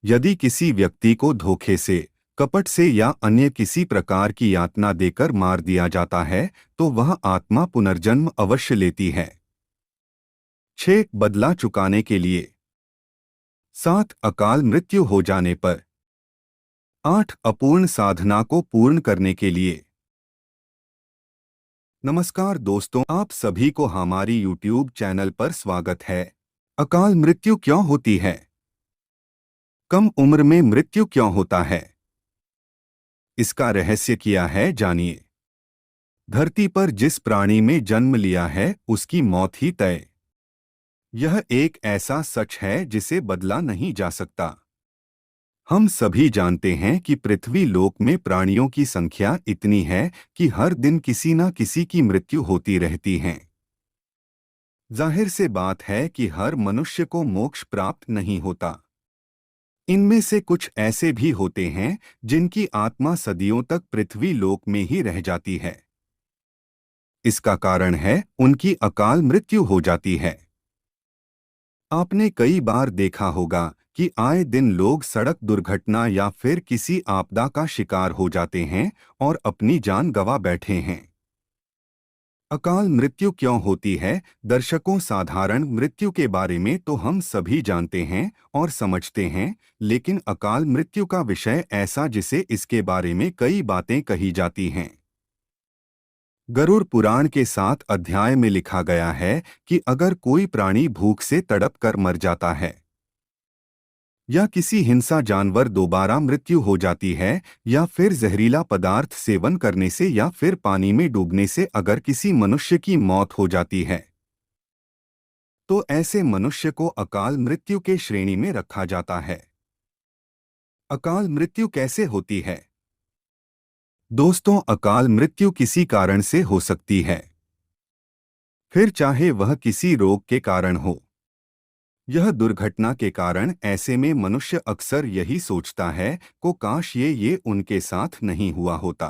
यदि किसी व्यक्ति को धोखे से, कपट से या अन्य किसी प्रकार की यातना देकर मार दिया जाता है तो वह आत्मा पुनर्जन्म अवश्य लेती है। 6. बदला चुकाने के लिए। 7. अकाल मृत्यु हो जाने पर। 8. अपूर्ण साधना को पूर्ण करने के लिए। नमस्कार दोस्तों, आप सभी को हमारी YouTube चैनल पर स्वागत है। अकाल मृत्यु क्यों होती है? कम उम्र में मृत्यु क्यों होता है? इसका रहस्य क्या है, जानिए। धरती पर जिस प्राणी में जन्म लिया है उसकी मौत ही तय। यह एक ऐसा सच है जिसे बदला नहीं जा सकता। हम सभी जानते हैं कि पृथ्वी लोक में प्राणियों की संख्या इतनी है कि हर दिन किसी न किसी की मृत्यु होती रहती है। जाहिर से बात है कि हर मनुष्य को मोक्ष प्राप्त नहीं होता। इनमें से कुछ ऐसे भी होते हैं जिनकी आत्मा सदियों तक पृथ्वी लोक में ही रह जाती है। इसका कारण है उनकी अकाल मृत्यु हो जाती है। आपने कई बार देखा होगा कि आए दिन लोग सड़क दुर्घटना या फिर किसी आपदा का शिकार हो जाते हैं और अपनी जान गंवा बैठे हैं। अकाल मृत्यु क्यों होती है? दर्शकों, साधारण मृत्यु के बारे में तो हम सभी जानते हैं और समझते हैं, लेकिन अकाल मृत्यु का विषय ऐसा जिसे इसके बारे में कई बातें कही जाती हैं। गरुड़ पुराण के 7 अध्याय में लिखा गया है कि अगर कोई प्राणी भूख से तड़प कर मर जाता है या किसी हिंसा जानवर दोबारा मृत्यु हो जाती है या फिर जहरीला पदार्थ सेवन करने से या फिर पानी में डूबने से अगर किसी मनुष्य की मौत हो जाती है तो ऐसे मनुष्य को अकाल मृत्यु के श्रेणी में रखा जाता है। अकाल मृत्यु कैसे होती है? दोस्तों, अकाल मृत्यु किसी कारण से हो सकती है, फिर चाहे वह किसी रोग के कारण हो, यह दुर्घटना के कारण। ऐसे में मनुष्य अक्सर यही सोचता है को काश ये उनके साथ नहीं हुआ होता,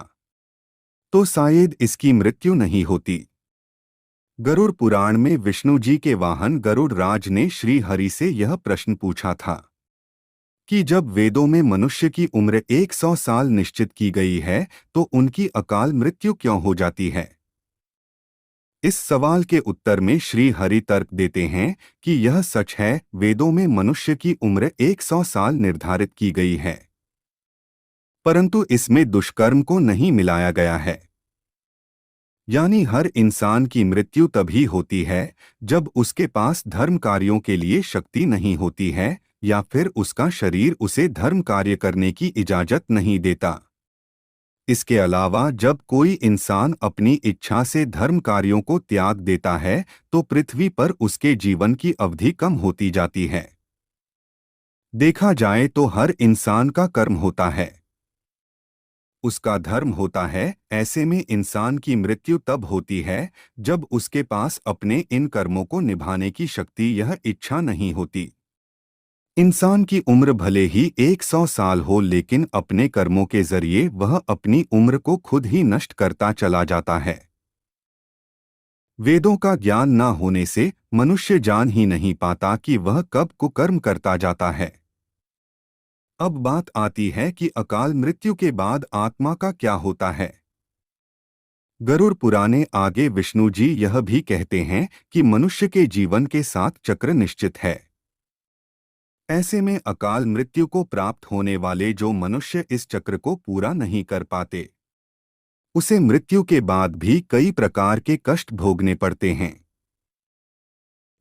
तो शायद इसकी मृत्यु नहीं होती। गरुड़ पुराण में विष्णु जी के वाहन गरुड़ राज ने श्री हरि से यह प्रश्न पूछा था कि जब वेदों में मनुष्य की उम्र 100 साल निश्चित की गई है तो उनकी अकाल मृत्यु क्यों हो जाती है। इस सवाल के उत्तर में श्री हरि तर्क देते हैं कि यह सच है, वेदों में मनुष्य की उम्र 100 साल निर्धारित की गई है, परंतु इसमें दुष्कर्म को नहीं मिलाया गया है। यानी हर इंसान की मृत्यु तभी होती है जब उसके पास धर्म कार्यों के लिए शक्ति नहीं होती है या फिर उसका शरीर उसे धर्म कार्य करने की इजाजत नहीं देता। इसके अलावा जब कोई इंसान अपनी इच्छा से धर्म कार्यों को त्याग देता है तो पृथ्वी पर उसके जीवन की अवधि कम होती जाती है। देखा जाए तो हर इंसान का कर्म होता है, उसका धर्म होता है। ऐसे में इंसान की मृत्यु तब होती है जब उसके पास अपने इन कर्मों को निभाने की शक्ति, यह इच्छा नहीं होती। इंसान की उम्र भले ही 100 साल हो, लेकिन अपने कर्मों के जरिए वह अपनी उम्र को खुद ही नष्ट करता चला जाता है। वेदों का ज्ञान न होने से मनुष्य जान ही नहीं पाता कि वह कब कुकर्म करता जाता है। अब बात आती है कि अकाल मृत्यु के बाद आत्मा का क्या होता है। गरुड़ पुराणे आगे विष्णु जी यह भी कहते हैं कि मनुष्य के जीवन के 7 चक्र निश्चित है। ऐसे में अकाल मृत्यु को प्राप्त होने वाले जो मनुष्य इस चक्र को पूरा नहीं कर पाते, उसे मृत्यु के बाद भी कई प्रकार के कष्ट भोगने पड़ते हैं।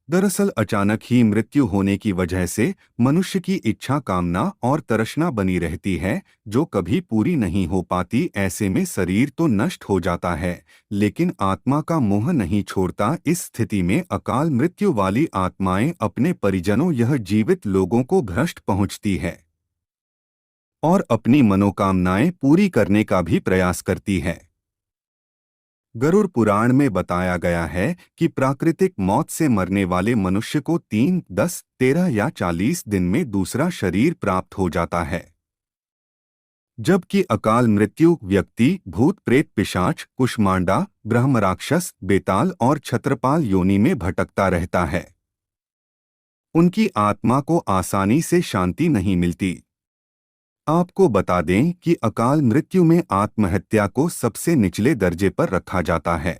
दरअसल अचानक ही मृत्यु होने की वजह से मनुष्य की इच्छा, कामना और तृष्णा बनी रहती है जो कभी पूरी नहीं हो पाती। ऐसे में शरीर तो नष्ट हो जाता है लेकिन आत्मा का मोह नहीं छोड़ता। इस स्थिति में अकाल मृत्यु वाली आत्माएं अपने परिजनों, यह जीवित लोगों को भ्रष्ट पहुंचती है और अपनी मनोकामनाएं पूरी करने का भी प्रयास करती है। गरुड़ पुराण में बताया गया है कि प्राकृतिक मौत से मरने वाले मनुष्य को 3, 10, 13 या 40 दिन में दूसरा शरीर प्राप्त हो जाता है, जबकि अकाल मृत्यु व्यक्ति भूत, प्रेत, पिशाच, कुष्मांडा, ब्रह्म, राक्षस, बेताल और छत्रपाल योनि में भटकता रहता है। उनकी आत्मा को आसानी से शांति नहीं मिलती। आपको बता दें कि अकाल मृत्यु में आत्महत्या को सबसे निचले दर्जे पर रखा जाता है।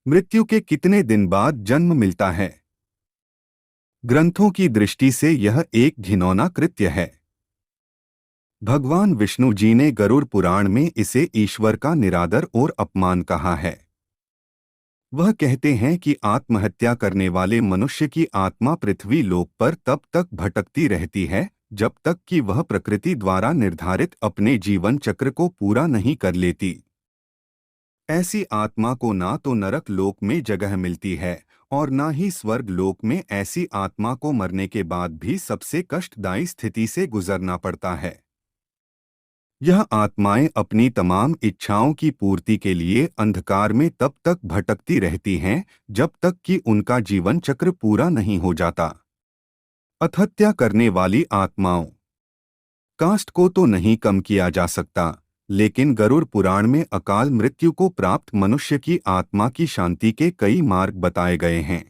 मृत्यु के कितने दिन बाद जन्म मिलता है? ग्रंथों की दृष्टि से यह एक घिनौना कृत्य है। भगवान विष्णु जी ने गरुड़ पुराण में इसे ईश्वर का निरादर और अपमान कहा है। वह कहते हैं कि आत्महत्या करने वाले मनुष्य की आत्मा पृथ्वी लोक पर तब तक भटकती रहती है जब तक कि वह प्रकृति द्वारा निर्धारित अपने जीवन चक्र को पूरा नहीं कर लेती। ऐसी आत्मा को ना तो नरक लोक में जगह मिलती है और ना ही स्वर्ग लोक में। ऐसी आत्मा को मरने के बाद भी सबसे कष्टदायी स्थिति से गुजरना पड़ता है। यह आत्माएं अपनी तमाम इच्छाओं की पूर्ति के लिए अंधकार में तब तक भटकती रहती हैं जब तक कि उनका जीवन चक्र पूरा नहीं हो जाता। अहत्या करने वाली आत्माओं, कास्ट को तो नहीं कम किया जा सकता, लेकिन गरुड़ पुराण में अकाल मृत्यु को प्राप्त मनुष्य की आत्मा की शांति के कई मार्ग बताए गए हैं।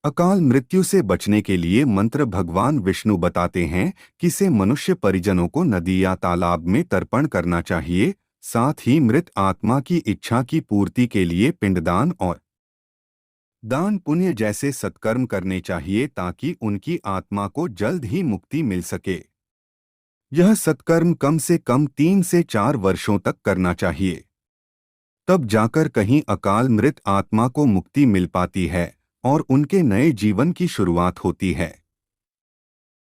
अकाल मृत्यु से बचने के लिए मंत्र भगवान विष्णु बताते हैं कि से मनुष्य परिजनों को नदी या तालाब में तर्पण करना चाहिए। साथ ही मृत आत्मा की इच्छा की पूर्ति के लिए पिंडदान और दान पुण्य जैसे सत्कर्म करने चाहिए ताकि उनकी आत्मा को जल्द ही मुक्ति मिल सके। यह सत्कर्म कम से कम 3 से 4 वर्षों तक करना चाहिए। तब जाकर कहीं अकाल मृत आत्मा को मुक्ति मिल पाती है और उनके नए जीवन की शुरुआत होती है।